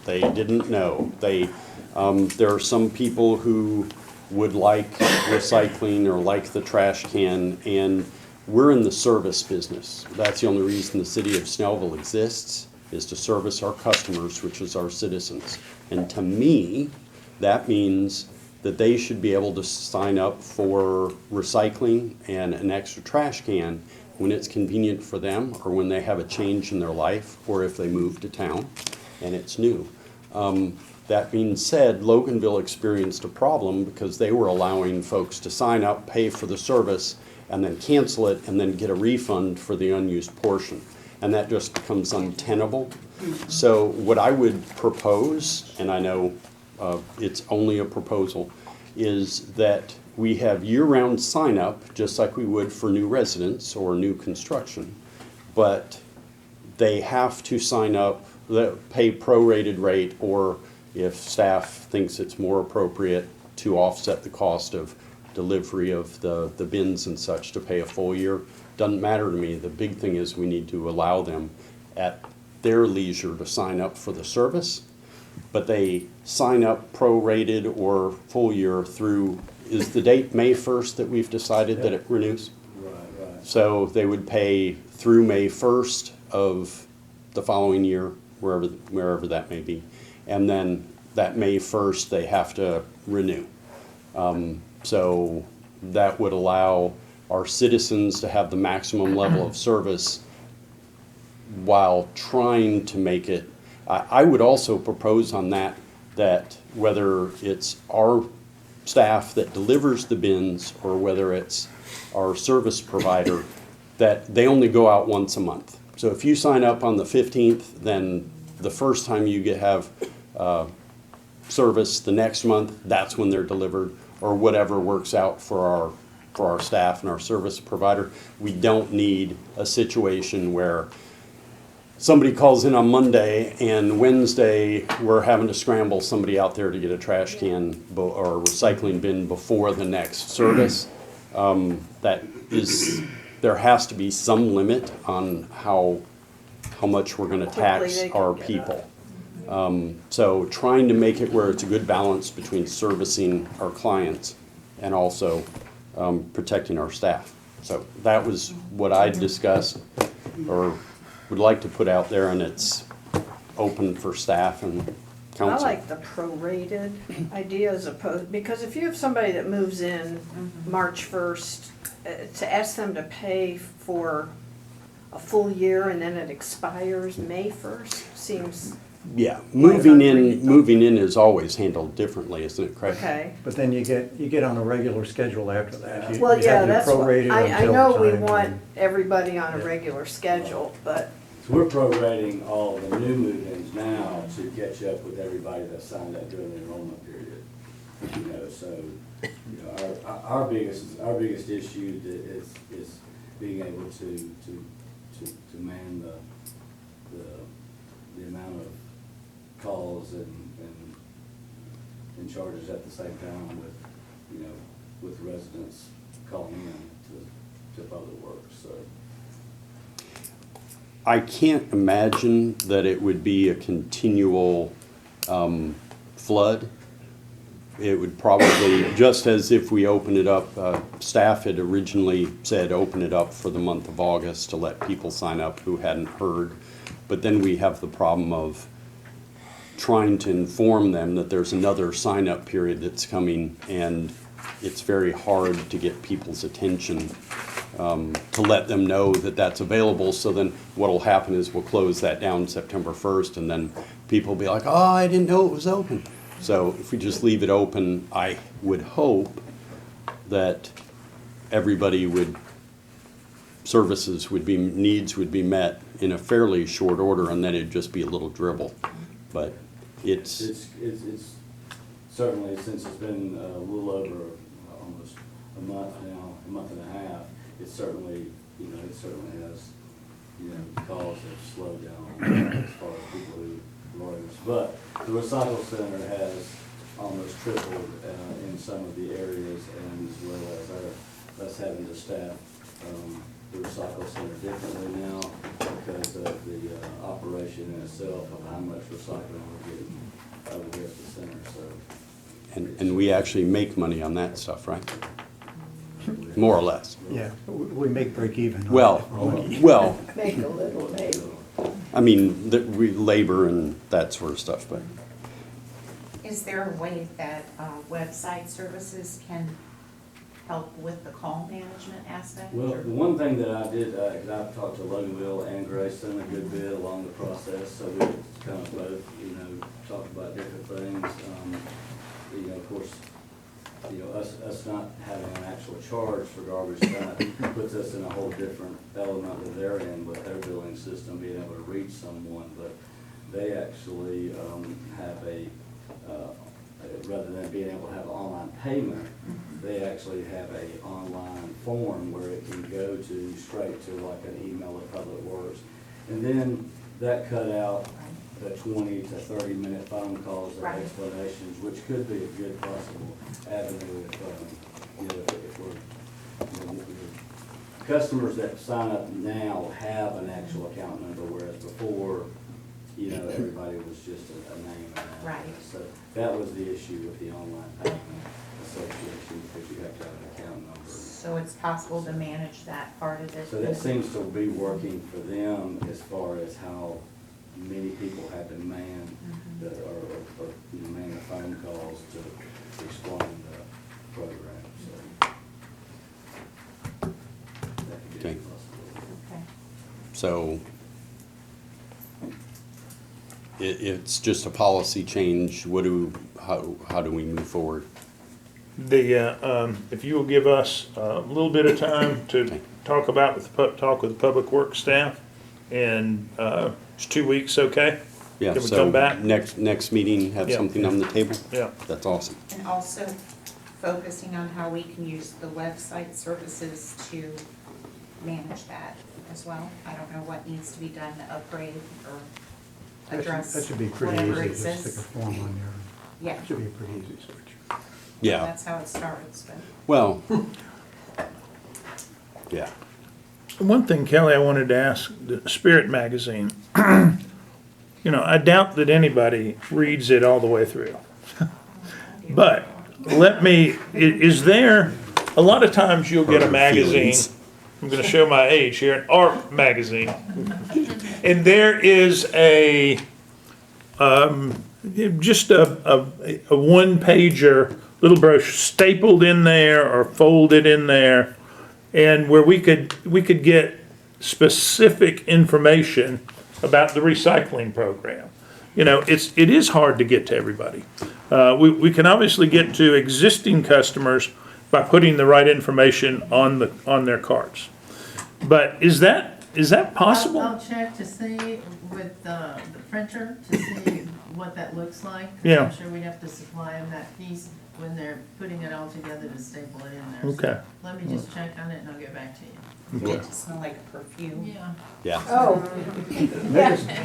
They didn't know. There are some people who would like recycling or like the trash can, and we're in the service business. That's the only reason the city of Snellville exists, is to service our customers, which is our citizens. And to me, that means that they should be able to sign up for recycling and an extra trash can when it's convenient for them, or when they have a change in their life, or if they move to town and it's new. That being said, Loganville experienced a problem because they were allowing folks to sign up, pay for the service, and then cancel it, and then get a refund for the unused portion. And that just becomes untenable. So what I would propose, and I know it's only a proposal, is that we have year-round sign-up, just like we would for new residents or new construction. But they have to sign up, pay prorated rate, or if staff thinks it's more appropriate to offset the cost of delivery of the bins and such, to pay a full year. Doesn't matter to me. The big thing is we need to allow them at their leisure to sign up for the service, but they sign up prorated or full year through, is the date May 1st that we've decided that it renews? Right. So they would pay through May 1st of the following year, wherever that may be. And then that May 1st, they have to renew. So that would allow our citizens to have the maximum level of service while trying to make it. I would also propose on that whether it's our staff that delivers the bins or whether it's our service provider, that they only go out once a month. So if you sign up on the 15th, then the first time you have service the next month, that's when they're delivered, or whatever works out for our staff and our service provider. We don't need a situation where somebody calls in on Monday and Wednesday, we're having to scramble somebody out there to get a trash can or a recycling bin before the next service. There has to be some limit on how much we're gonna Quickly tax they can our get people. So trying to make it where it's a good balance between servicing our clients and also protecting our staff. So that was what I discussed or would like to put out there, and it's open for staff and I council. like the prorated idea as opposed, because if you have somebody that moves in March 1st, to ask them to pay for a full year and then it expires May 1st seems, Yeah, moving unreasonable. in is always handled differently, isn't it, Craig? okay. But then you get on a regular schedule after that. You- Well, you yeah, have to that's what, prorate it I until know we time want and- everybody on a Yeah. regular schedule, but, So we're prorating all the new move-ins now to catch up with everybody that signed up during the enrollment period. You know, so, you know, our biggest issue is being able to man the amount of calls and charges at the same time with, you know, with residents calling in to public works, so. I can't imagine that it would be a continual flood. It would probably, just as if we open it up, staff had originally said open it up for the month of August to let people sign up who hadn't heard. But then we have the problem of trying to inform them that there's another sign-up period that's coming, and it's very hard to get people's attention to let them know that that's available. So then what'll happen is we'll close that down September 1st, and then people will be like, oh, I didn't know it was open. So if we just leave it open, I would hope that everybody needs would be met in a fairly short order, and then it'd just be a little dribble. But it's It's certainly, since it's been a little over almost a month now, a month and a half, it certainly has, calls have slowed down as far as people who lawyers. But the recycle center has almost tripled in some of the areas, and as well as us having to staff the recycle center differently now because of the operation in itself of how much recycling we're getting over there at the center, so. and we actually make money on that stuff, right? More or less. Yeah, we make break even. on Well, it. well, make a little maybe. I mean, labor and that sort of stuff, but Is there a way that website services can help with the call management aspect? Well, or- the one thing that I did, 'cause I've talked to Loganville and Grayson a good bit along the process, so we kind of both, talk about different things. Of course, us not having an actual charge for garbage that puts us in a whole different element of their end with their billing system, being able to reach someone, but they actually have rather than being able to have online payment, they actually have a online form where it can go to straight to like an email at Public Works. And then that cut out the 20 to 30-minute phone calls or Right. explanations, which could be a good possible avenue if we're, customers that sign up now have an actual account number, whereas before, everybody was just a name and address. Right. So that was the issue with the online payment association, because you have to have an account number. So it's possible to manage that part of it? So that seems to be working for them as far as how many people have to man man the phone calls to explain the program, so. That could be a Okay. possibility. Okay. so it's just a policy change. How do we move forward? if you will give us a little bit of time to talk with the public works staff, and it's 2 weeks, okay? Yeah, Can we so come back? next meeting, have Yeah. something on the table? Yeah. That's awesome. And also focusing on how we can use the website services to manage that as well. I don't know what needs to be done to upgrade or address That should be pretty whatever easy, just stick a exists. form on there. Yeah, It should be a pretty easy switch. Yeah, that's how it starts, but. well, yeah. One thing, Kelly, I wanted to ask, the Spirit magazine, you know, I doubt that anybody reads it all the way through. But is there, a lot of times you'll get a Hurt magazine, feelings. I'm gonna show my age here, an art magazine. And there is just a one-pager, little brochure stapled in there or folded in there, and where we could get specific information about the recycling program. You know, it is hard to get to everybody. We can obviously get to existing customers by putting the right information on their carts. But is that possible? I'll check to see with the printer, to see what that looks like. 'Cause Yeah. I'm sure we'd have to supply them that piece when they're putting it all together to staple it in there. So Okay. let me just check on it and I'll get back to you. Get to smell like perfume. Yeah. Yeah, Oh,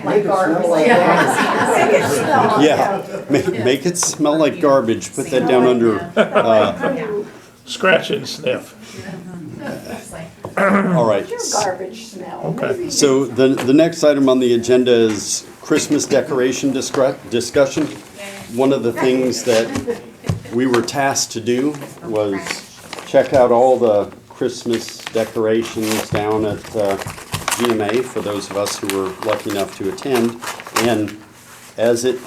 Like garbage. yeah. Make it smell like garbage. Put that down under, Yeah. Scratch and sniff. It's like, all right. your garbage smell. Okay. Maybe So the next item on the agenda is Christmas decoration discussion. One of the things that we were tasked to do was check out all the Christmas decorations down at GMA for those of us who were lucky enough to attend. And as it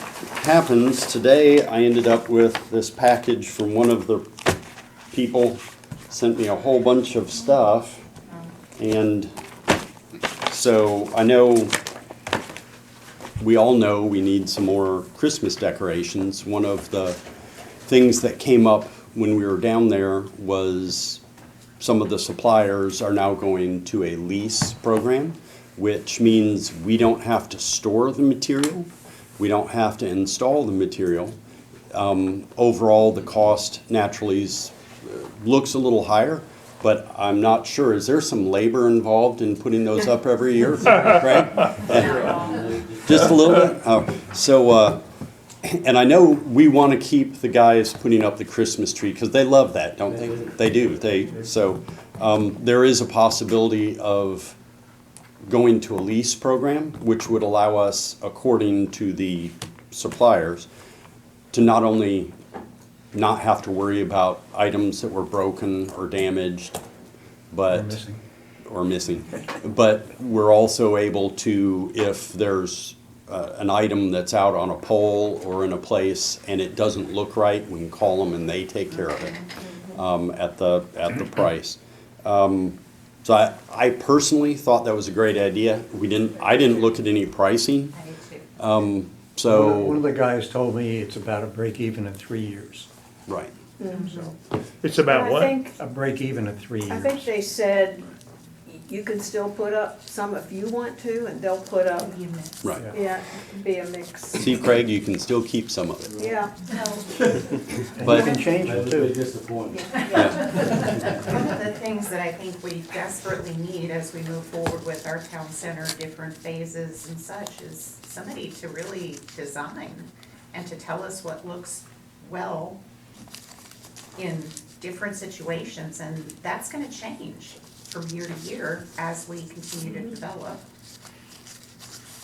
happens, today I ended up with this package from one of the people, sent me a whole bunch of stuff. And so I know, we all know we need some more Christmas decorations. One of the things that came up when we were down there was some of the suppliers are now going to a lease program, which means we don't have to store the material. We don't have to install the material. Overall, the cost naturally looks a little higher, but I'm not sure. Is there some labor involved in putting those up every year, Craig? Just a little bit? And I know we want to keep the guys putting up the Christmas tree because they love that, don't they? They do. There is a possibility of going to a lease program, which would allow us, according to the suppliers, to not only not have to worry about items that were broken or damaged, but or missing. But we're also able to, if there's an item that's out on a pole or in a place and it doesn't look right, we can call them and they take care of it at the price. So I personally thought that was a great idea. I didn't look at any pricing. I do too. One of the guys told me it's about a break even at 3 years. Right. So, It's about I what? think, a break even at 3 years. I think they said you can still put up some if you want to, and they'll put up, You miss. Right. Yeah. yeah, be a mix. See, Craig, you can still keep some of it. Yeah, And But- you can change That it was a big too. disappointment. One of the things that I think we desperately need as we move forward with our town center, different phases and such, is somebody to really design and to tell us what looks well in different situations, and that's gonna change from year to year as we continue to develop.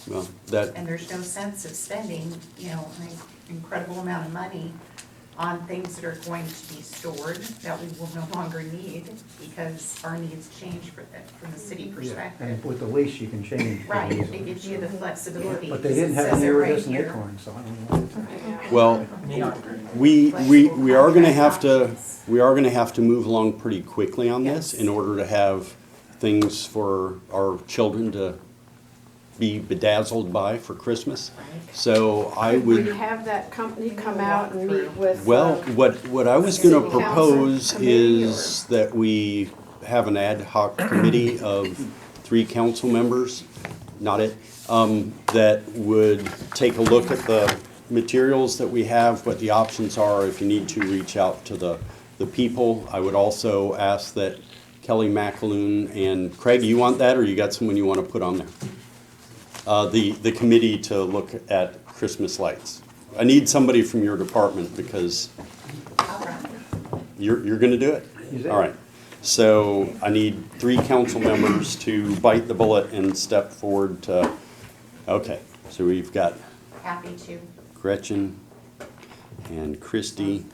Well, that, And there's no sense of spending, an incredible amount of money on things that are going to be stored that we will no longer need because our needs change from the city Yeah, perspective. and with the lease, you can change Right, easily. it gives you the flexibility. But they because didn't it have says any it right iridescent here. acorns, so I don't know what to think. well, we are gonna have to move along pretty quickly on this Yes. in order to have things for our children to be bedazzled by for Christmas. So I Could we would, have that company come out and meet with? well, what I was gonna City council propose committee is that we have an ad hoc committee of 3 council members, not it, that would take a look at the materials that we have, what the options are, if you need to reach out to the people. I would also ask that Kelly McAloon and Craig, you want that, or you got someone you want to put on there? The committee to look at Christmas lights. I need somebody from your department because you're gonna do it? All right. So I need 3 council members to bite the bullet and step forward to, okay, so we've got Happy to. Gretchen and Christy.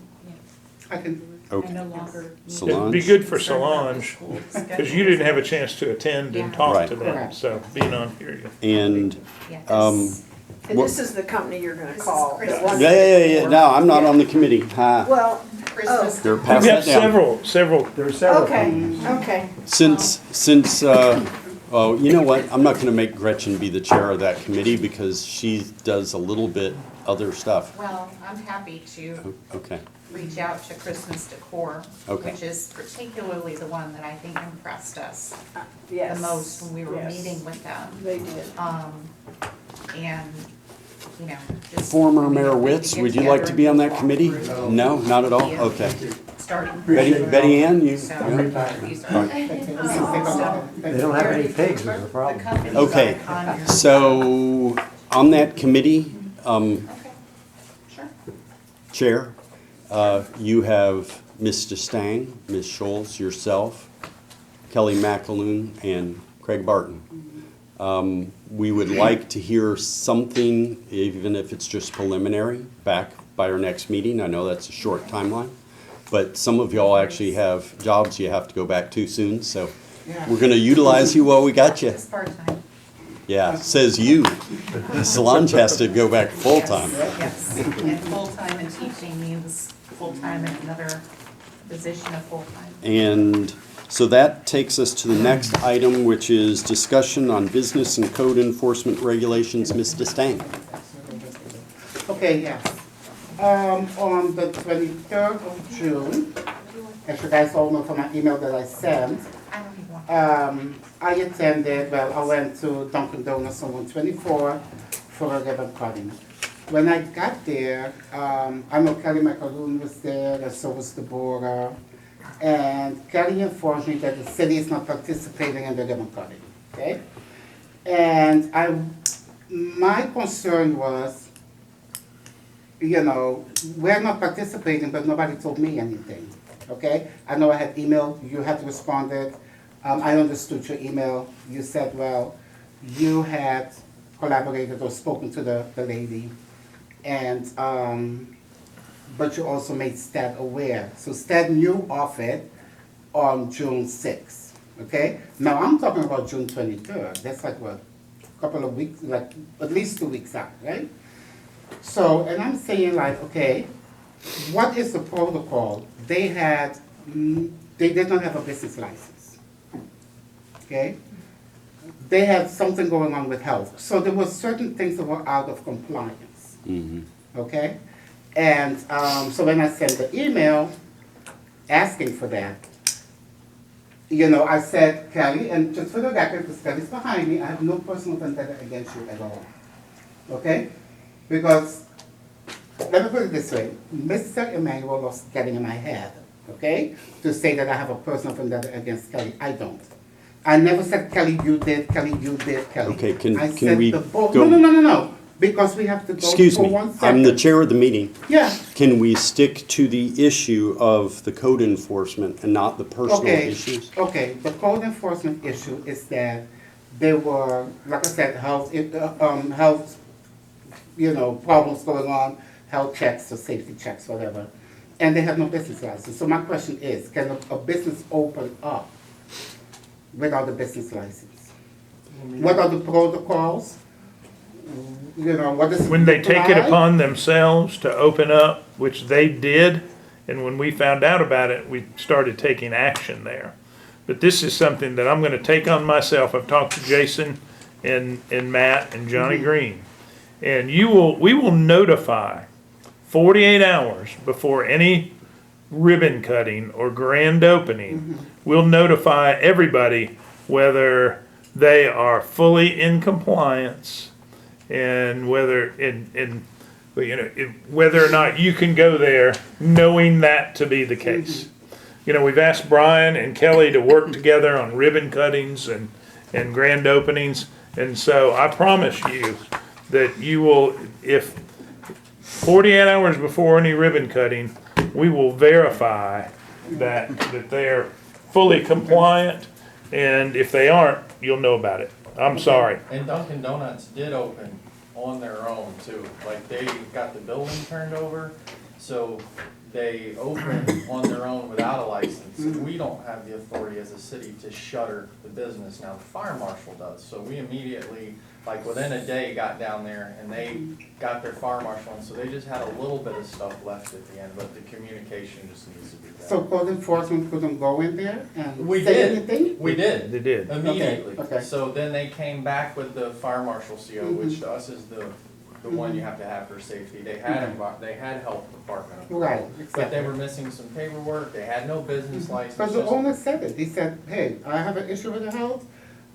I can, Okay. No longer. It'd be Solange. good for Solange, because you didn't have a chance to attend and talk Right. to them, Correct. so being on here. And, Yeah, And this is the company you're gonna call? the Christmas. one- yeah, no, I'm not on the committee. Ha. Well, Christmas. They're We passing have it down. several, There are several okay, companies. okay. Since, oh, you know what? I'm not gonna make Gretchen be the chair of that committee because she does a little bit other stuff. Well, I'm happy to Okay, reach out to Christmas Decor, Okay. which is particularly the one that I think impressed us the Yes. most when we were Yes. meeting with them. They did. And, you know, just. former Mayor we Witz, get would you like to together be on and that committee? walk No, not at all? Yeah. Okay. through Starting. Betty Ann, you? So, yeah? these are. They don't have any pigs, is the The problem. companies Okay, on your- so on that committee, Okay, sure. Chair, you have Mr. Stang, Ms. Scholes, yourself, Kelly McAloon, and Craig Barton. We would like to hear something, even if it's just preliminary, back by our next meeting. I know that's a short timeline, but some of y'all actually have jobs you have to go back to soon, so we're gonna utilize you while we got you. It's part-time. Yeah, says you. Solange has to go back full-time. Yes, and full-time and teaching means full-time in another position of full-time. And so that takes us to the next item, which is discussion on business and code enforcement regulations. Mr. Stang. okay, yes. On the 23rd of June, as you guys all know from my email that I sent, I don't even want. I attended, well, I went to Dunkin' Donuts on 124 for a ribbon cutting. When I got there, I know Kelly McAloon was there, and so was Deborah. And Kelly informed me that the city is not participating in the ribbon cutting, okay? And my concern was, you know, we're not participating, but nobody told me anything, okay? I know I had emailed, you had responded. I understood your email. You said, well, you had collaborated or spoken to the lady, and, but you also made STAT aware. So STAT knew of it on June 6th, okay? Now, I'm talking about June 23rd. That's like, what, a couple of weeks, like at least 2 weeks out, right? So, and I'm saying like, okay, what is the protocol? They did not have a business license, okay? They had something going on with health. So there were certain things that were out of compliance, okay? And so when I sent the email asking for that, you know, I said, Kelly, and just for the record, because Kelly's behind me, I have no personal vendetta against you at all, okay? Because, let me put it this way, Mr. Emmanuel was getting in my head, okay? To say that I have a personal vendetta against Kelly, I don't. I never said, Kelly, you did, Kelly, you did, Kelly. Okay, I can said we the both- go? No, because we have to go Excuse for me, 1 second. I'm the chair of the meeting. Yeah, Can we stick to the issue of the code enforcement and not the personal okay, issues? okay, the code enforcement issue is that there were, like I said, health, you know, problems going on, health checks or safety checks, whatever, and they have no business license. So my question is, can a business open up without a business license? What are the protocols? You know, what is? When they take it applied? upon themselves to open up, which they did, and when we found out about it, we started taking action there. But this is something that I'm gonna take on myself. I've talked to Jason and Matt and Johnny Green. And we will notify 48 hours before any ribbon cutting or grand opening. We'll notify everybody whether they are fully in compliance and whether whether or not you can go there knowing that to be the case. You know, we've asked Brian and Kelly to work together on ribbon cuttings and grand openings. And so I promise you that you will, if 48 hours before any ribbon cutting, we will verify that they're fully compliant. And if they aren't, you'll know about it. I'm sorry. And Dunkin' Donuts did open on their own too. Like they got the building turned over, so they opened on their own without a license. And we don't have the authority as a city to shutter the business. Now the fire marshal does. So we immediately, like within a day, got down there and they got their fire marshal. And so they just had a little bit of stuff left at the end, but the communication just needs to be better. So code enforcement couldn't go in there and We say did. anything? They We did. did. Immediately. Okay. So then they came back with the fire marshal CO, which to us is the one you have to have for safety. They had, they had health department. approval, Right, But they exactly. were missing some paperwork, they had no business license. Because the just- owner said it, he said, hey, I have an issue with the house,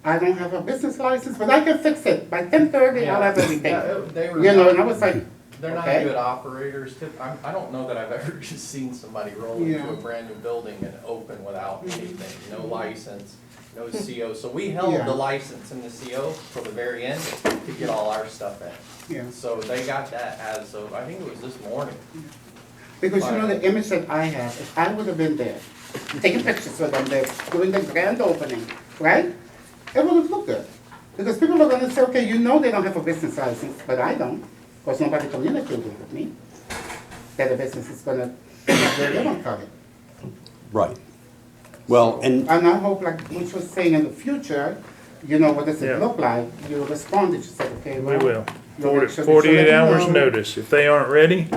I don't have a business license, but I can fix it, by 10:30, I'll have everything. Yeah, they were You know, not- and I was like, They're not okay. good operators. I don't know that I've ever just seen somebody roll into Yeah. a brand new building and open without anything, no license, no CO. So we held Yeah. the license and the CO till the very end to get all our stuff in. yeah. So they got that as of, I think it was this morning. Because you know the image that I have, if I would have been there, taking pictures with them there, doing the grand opening, right? It would have looked good. Because people are gonna say, okay, you know they don't have a business license, but I don't, because nobody communicated with me that a business is gonna have their ribbon cutting. Right. Well, and And I hope, like Mitch was saying, in the future, you know, what does Yeah. it look like? You respond, you say, okay, We well. will. you'll make sure- 48 so hours let me know. notice. If they aren't ready,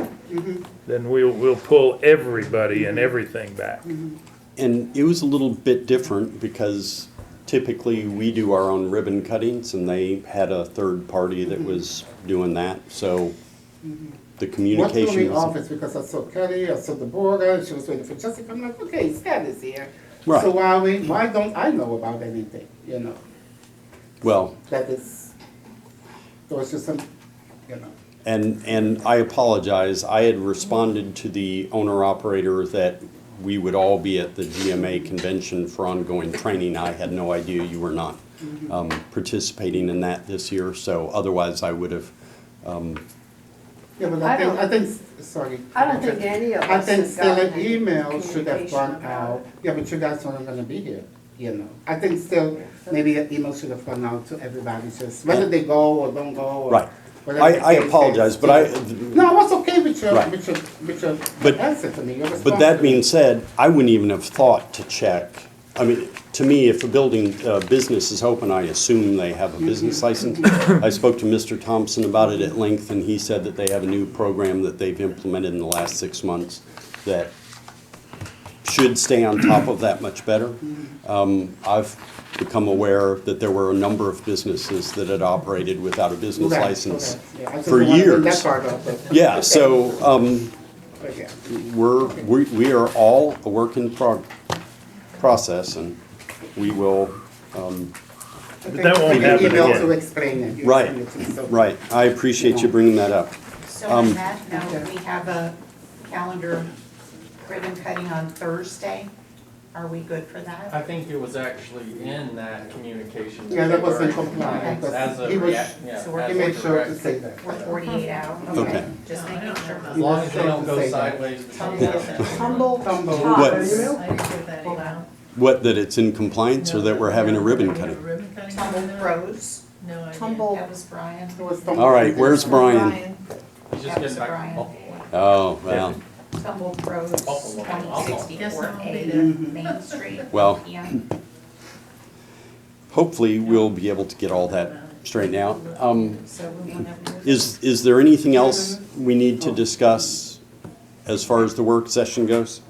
then we'll pull everybody and everything back. And it was a little bit different because typically we do our own ribbon cuttings and they had a third party that was doing that, so the What communication threw me was. off is because I saw Kelly, I saw Deborah, she was waiting for Jessica, I'm like, okay, Stan is here. Right. So why don't I know about anything, you know, Well, that is, there was just some, you know. and I apologize, I had responded to the owner-operator that we would all be at the GMA convention for ongoing training. I had no idea you were not participating in that this year, so otherwise I would have, Yeah, but I don't- I think, sorry. I don't think any of I us think have still gotten an any email should have communication gone about out. it. Yeah, but you guys aren't gonna be here, you know. I think still, maybe an email should have gone out to everybody, just whether they go or don't go or. right. whatever the I case is. apologize, but I, No, I was okay with your, Right. with your But- answer to me, your response. but that to me. being said, I wouldn't even have thought to check. I mean, to me, if a building, business is open, I assume they have a business license. I spoke to Mr. Thompson about it at length, and he said that they have a new program that they've implemented in the last 6 months that should stay on top of that much better. I've become aware that there were a number of businesses that had operated without a business Correct, license correct, yeah. I just for don't wanna bring years. that part up, but- Yeah, so, But yeah. we are all a work in process, and we will, But that won't Like an happen email again. to explain it. You right, send it to me, so- right. I appreciate you bringing that up. So on that note, we have a calendar ribbon cutting on Thursday. Are we good for I that? think it was actually in that communication. Yeah, that was in they were- compliance, Okay. because As a he was, react, yeah. So we're- as he a made sure to direct- say that. We're 48 out, Okay. okay, just making sure. As long as they don't Say go that. sideways. the Tumble. same. Humble Tumble. tots. What? I didn't get that email. What, that it's in compliance, or that we're having a ribbon cutting? Ribbon cutting Tumble on there? Pros, No idea. Tumble. that was Brian. It was Tumble. All right, where's Brian? Brian. He's just That was getting back. Brian. Oh, well, Tumble Pros, Guess I'll be 2064A there. Main Street. Well. PM. hopefully we'll be able to get all that straightened out. So whenever. Is there anything else we need to discuss as far as the work session goes?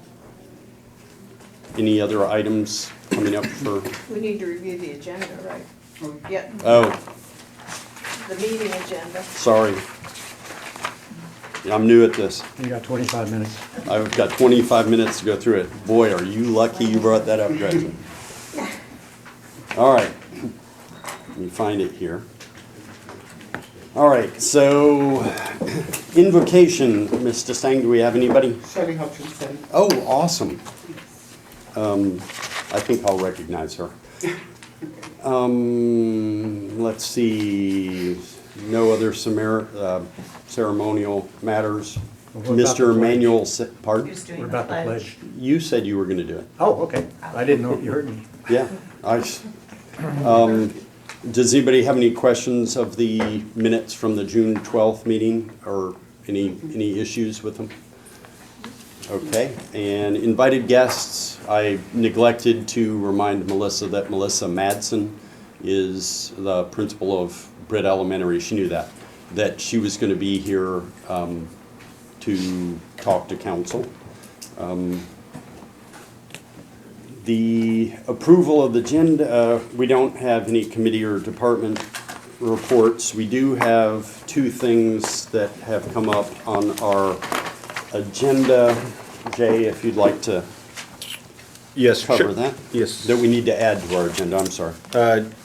Any other items coming up for, We need to review the agenda, right? Yeah. oh, the meeting agenda. Sorry. I'm new at this. You got 25 minutes. I've got 25 minutes to go through it. Boy, are you lucky you brought that up, Gretchen. All right. Let me find it here. All right, so invocation, Mr. Stang, do we have anybody? Shelley Hutchinson. Oh, awesome. I think I'll recognize her. Let's see, no other ceremonial matters. What about the Mr. pledge? Emmanuel, pardon? Who's doing What the about the pledge? You said you were gonna do it. Oh, okay. I didn't know if you heard me. Yeah. Does anybody have any questions of the minutes from the June 12th meeting or any issues with them? Okay, and invited guests, I neglected to remind Melissa that Melissa Madsen is the principal of Britt Elementary. She knew that she was going to be here to talk to council. The approval of the agenda, we don't have any committee or department reports. We do have two things that have come up on our agenda. Jay, if you'd like to Yes, cover Chuck- that? Yes. That we need to add to our agenda, I'm sorry.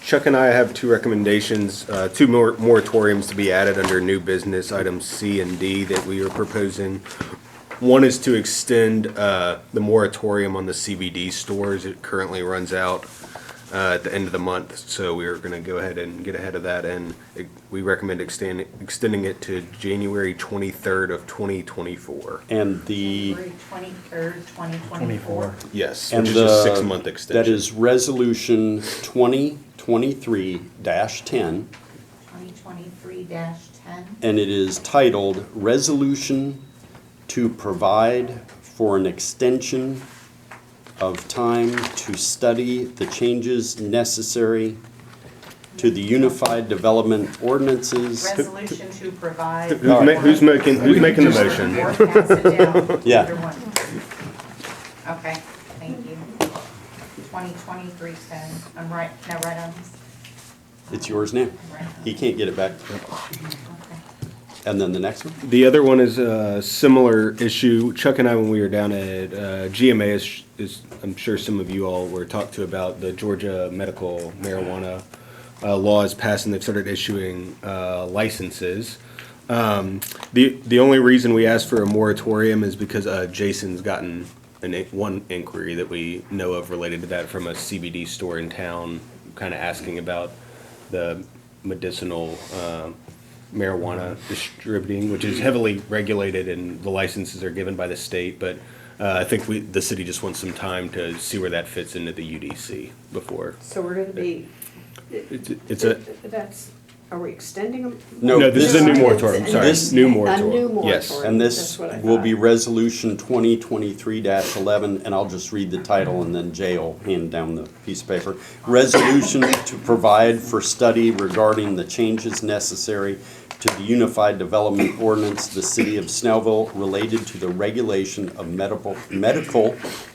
Chuck and I have two recommendations, two more moratoriums to be added under new business, items C and D that we are proposing. One is to extend the moratorium on the CBD stores. It currently runs out at the end of the month, so we are going to go ahead and get ahead of that, and we recommend extending it to January 23rd of 2024. And the, February 23rd, 2024. Yes, and which is a the, 6-month extension. that is resolution 2023-10, 2023-10. and it is titled Resolution to Provide for an Extension of Time to Study the Changes Necessary to the Unified Development Ordinances. Resolution to provide. Who's making the motion? Or pass it down. Yeah. Either one. Okay, thank you. 2023-10. I'm right on this? It's yours now. Right. He can't get it back. Okay. And then the next one? The other one is a similar issue. Chuck and I, when we were down at GMA, is I'm sure some of you all were talked to about the Georgia medical marijuana laws passed, and they've started issuing licenses. The only reason we asked for a moratorium is because Jason's gotten one inquiry that we know of related to that from a CBD store in town, kind of asking about the medicinal marijuana distributing, which is heavily regulated, and the licenses are given by the state, but I think the city just wants some time to see where that fits into the UDC before. So we're gonna be, It's a, are we extending them? No, this is a new moratorium, sorry, This- new A moratorium. new Yes. moratorium. And That's this what I will be thought. Resolution 2023-11, and I'll just read the title, and then Jay will hand down the piece of paper. Resolution to provide for study regarding the changes necessary to the Unified Development Ordinance, the City of Snellville, related to the regulation of medical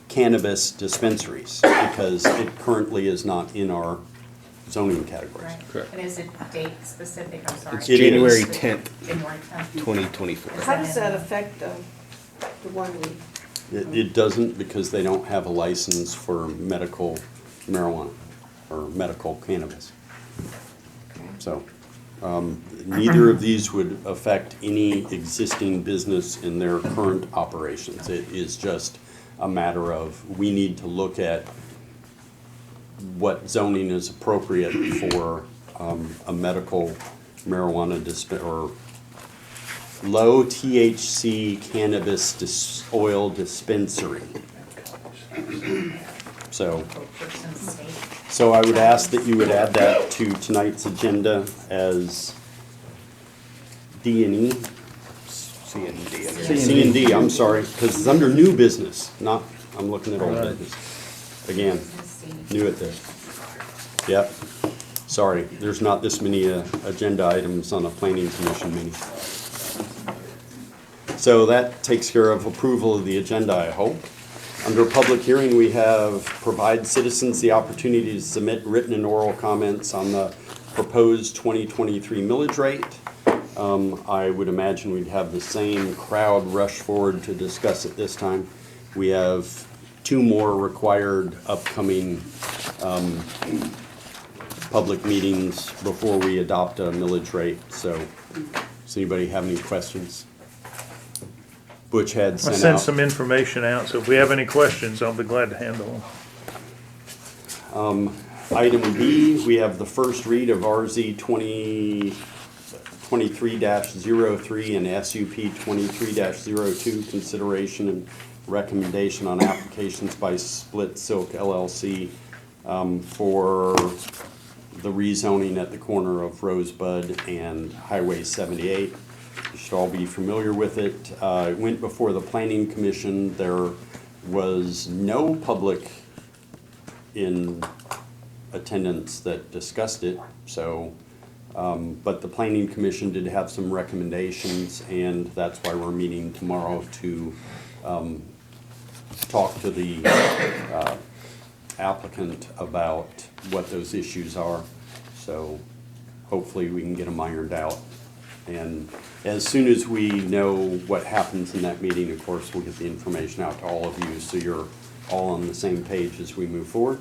cannabis dispensaries, because it currently is not in our zoning categories. Right. Correct. And is it date specific? I'm sorry. It's It January is. 10th, January 10th. 2024. How does that affect the one we, It doesn't, because they don't have a license for medical marijuana or medical cannabis. So, neither of these would affect any existing business in their current operations. It is just a matter of, we need to look at what zoning is appropriate for a medical marijuana or low THC cannabis oil dispensary. So, so I would ask that you would add that to tonight's agenda as D and E. C and D. C and D, I'm sorry, because it's under new business, not, I'm looking at old business. Again, new at this. Yep, sorry, there's not this many agenda items on a planning commission meeting. So that takes care of approval of the agenda, I hope. Under public hearing, we have provide citizens the opportunity to submit written and oral comments on the proposed 2023 millage rate. I would imagine we'd have the same crowd rush forward to discuss it this time. We have 2 more required upcoming public meetings before we adopt a millage rate. So, does anybody have any questions? Butch had I sent sent out. some information out, so if we have any questions, I'll be glad to handle them. Item B, we have the first read of RZ 23-03 and SUP 23-02, consideration and recommendation on applications by Split Silk LLC for the rezoning at the corner of Rosebud and Highway 78. You should all be familiar with it. It went before the Planning Commission. There was no public in attendance that discussed it, so, but the Planning Commission did have some recommendations, and that's why we're meeting tomorrow to talk to the applicant about what those issues are. So hopefully we can get them ironed out. And as soon as we know what happens in that meeting, of course, we'll get the information out to all of you so you're all on the same page as we move forward.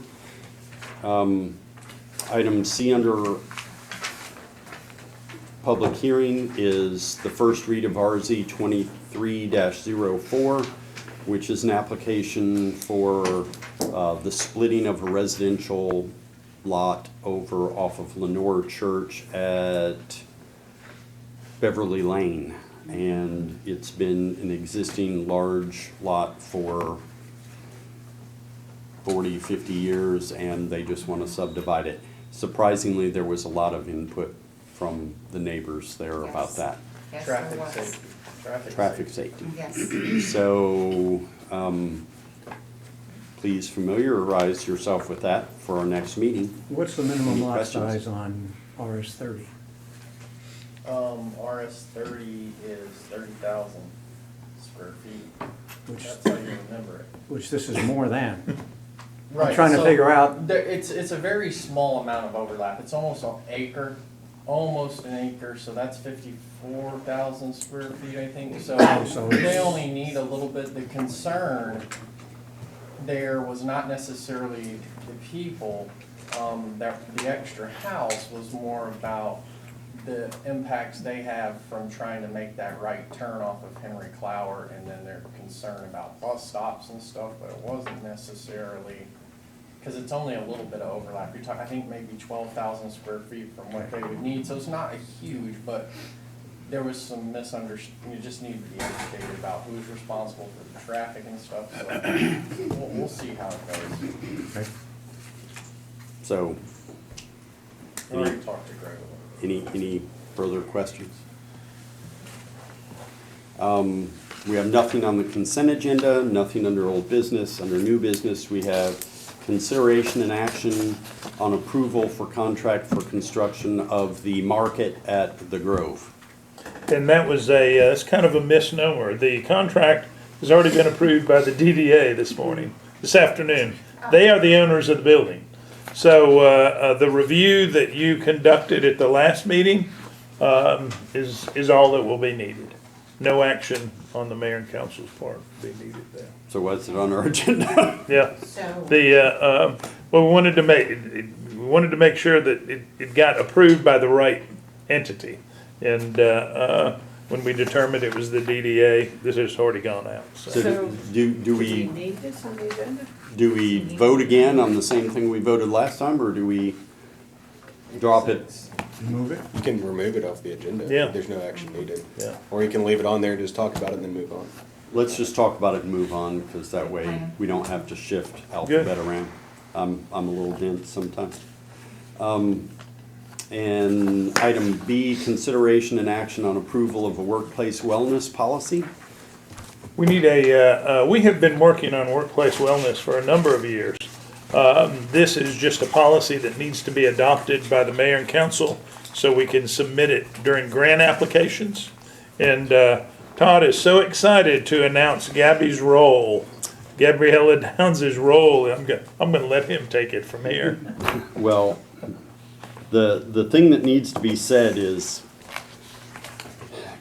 Item C under public hearing is the first read of RZ 23-04, which is an application for the splitting of a residential lot over off of Lenore Church at Beverly Lane. And it's been an existing large lot for 40, 50 years, and they just want to subdivide it. Surprisingly, there was a lot of input from the neighbors there about Yes. that. Yes, there Traffic was. safety. Traffic safety. Yes. So, please familiarize yourself with that for our next meeting. What's the minimum Any lot questions? size on RS 30? RS 30 is 30,000 square feet. Which, That's how you remember it. which this is more than. Right, trying to so figure out- it's a very small amount of overlap. It's almost an acre, so that's 54,000 square feet, I think. So So they it's- only need a little bit. The concern there was not necessarily the people, that the extra house was more about the impacts they have from trying to make that right turn off of Henry Clower, and then their concern about bus stops and stuff, but it wasn't necessarily, because it's only a little bit of overlap. You're talking, I think maybe 12,000 square feet from what they would need, so it's not a huge, but there was some misunderstanding. You just need to be educated about who's responsible for the traffic and stuff, so we'll see how it goes. Okay. So, I already talked to Greg a little bit. any further questions? We have nothing on the consent agenda, nothing under old business. Under new business, we have consideration and action on approval for contract for construction of the market at the Grove. And that was it's kind of a misnomer. The contract has already been approved by the DDA this afternoon. They are the owners of the building. So, the review that you conducted at the last meeting, is all that will be needed. No action on the mayor and council's part will be needed there. So what's it on our agenda? Yeah. So, Well, we wanted to make sure that it got approved by the right entity. And, when we determined it was the DDA, this has already gone out, so. So do Do we we, need this on the agenda? do we vote again on the same thing we voted last time, or do we drop it? Move it? You can remove it off the agenda. Yeah. There's no action needed. Yeah. Or you can leave it on there and just talk about it and then move on. Let's just talk about it and move on, because that way we don't have to shift alphabet around. I'm a little dense sometimes. And item B, consideration and action on approval of a workplace wellness policy. We need we have been working on workplace wellness for a number of years. This is just a policy that needs to be adopted by the mayor and council so we can submit it during grant applications. And Todd is so excited to announce Gabriella Downs' role. I'm gonna let him take it from here. Well, The thing that needs to be said is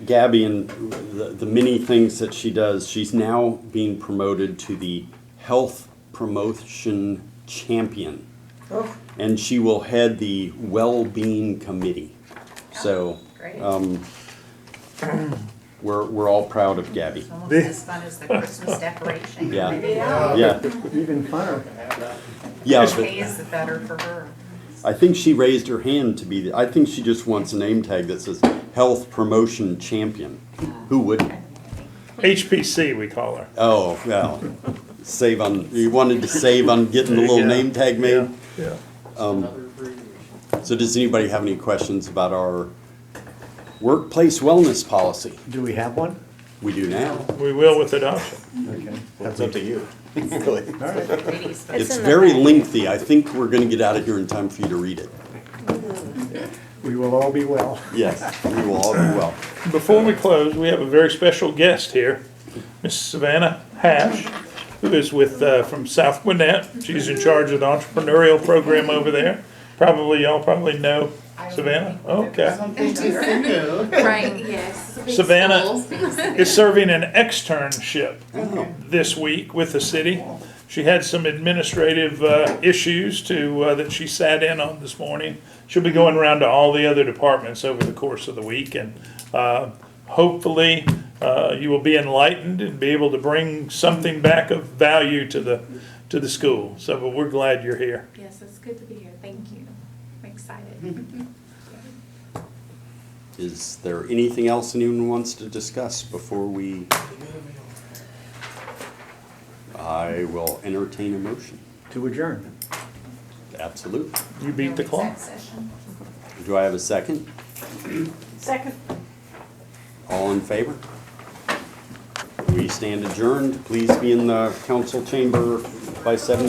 Gabby and the many things that she does, she's now being promoted to the Health Promotion Champion. Oh, And she will head the Well-Being Committee. So, Great. we're all proud of Gabby. It's almost as fun as the Christmas decoration. Yeah. Maybe Yeah, Even funner. yeah, the but pay is better for her. I think she raised her hand to be, I think she just wants a name tag that says Health Promotion Champion. Who wouldn't? HPC, we call her. Oh, well, save on, you wanted to save on getting the little Yeah. name tag made? Yeah. Another free year. So does anybody have any questions about our workplace wellness policy? Do we have one? We do now. We will with adoption. Okay. That's up to you. Really. Ladies, but It's very lengthy. I think we're gonna get out of here in time for you to read it. We will all be well. Yes, we will all do well. Before we close, we have a very special guest here, Miss Savannah Hash, who is with, from South Gwinnett. She's in charge of the entrepreneurial program over there. Y'all probably know Savannah? Okay. Right, yes. Savannah is serving an externship this week with the city. She had some administrative issues that she sat in on this morning. She'll be going around to all the other departments over the course of the week, and hopefully you will be enlightened and be able to bring something back of value to the school. So, but we're glad you're here. yes, it's good to be here. Thank you. I'm excited. Is there anything else anyone wants to discuss before we? I will entertain a motion. To adjourn. Absolutely. You beat the clock. Exec session. Do I have a second? second. All in favor? We stand adjourned. Please be in the council chamber by 7.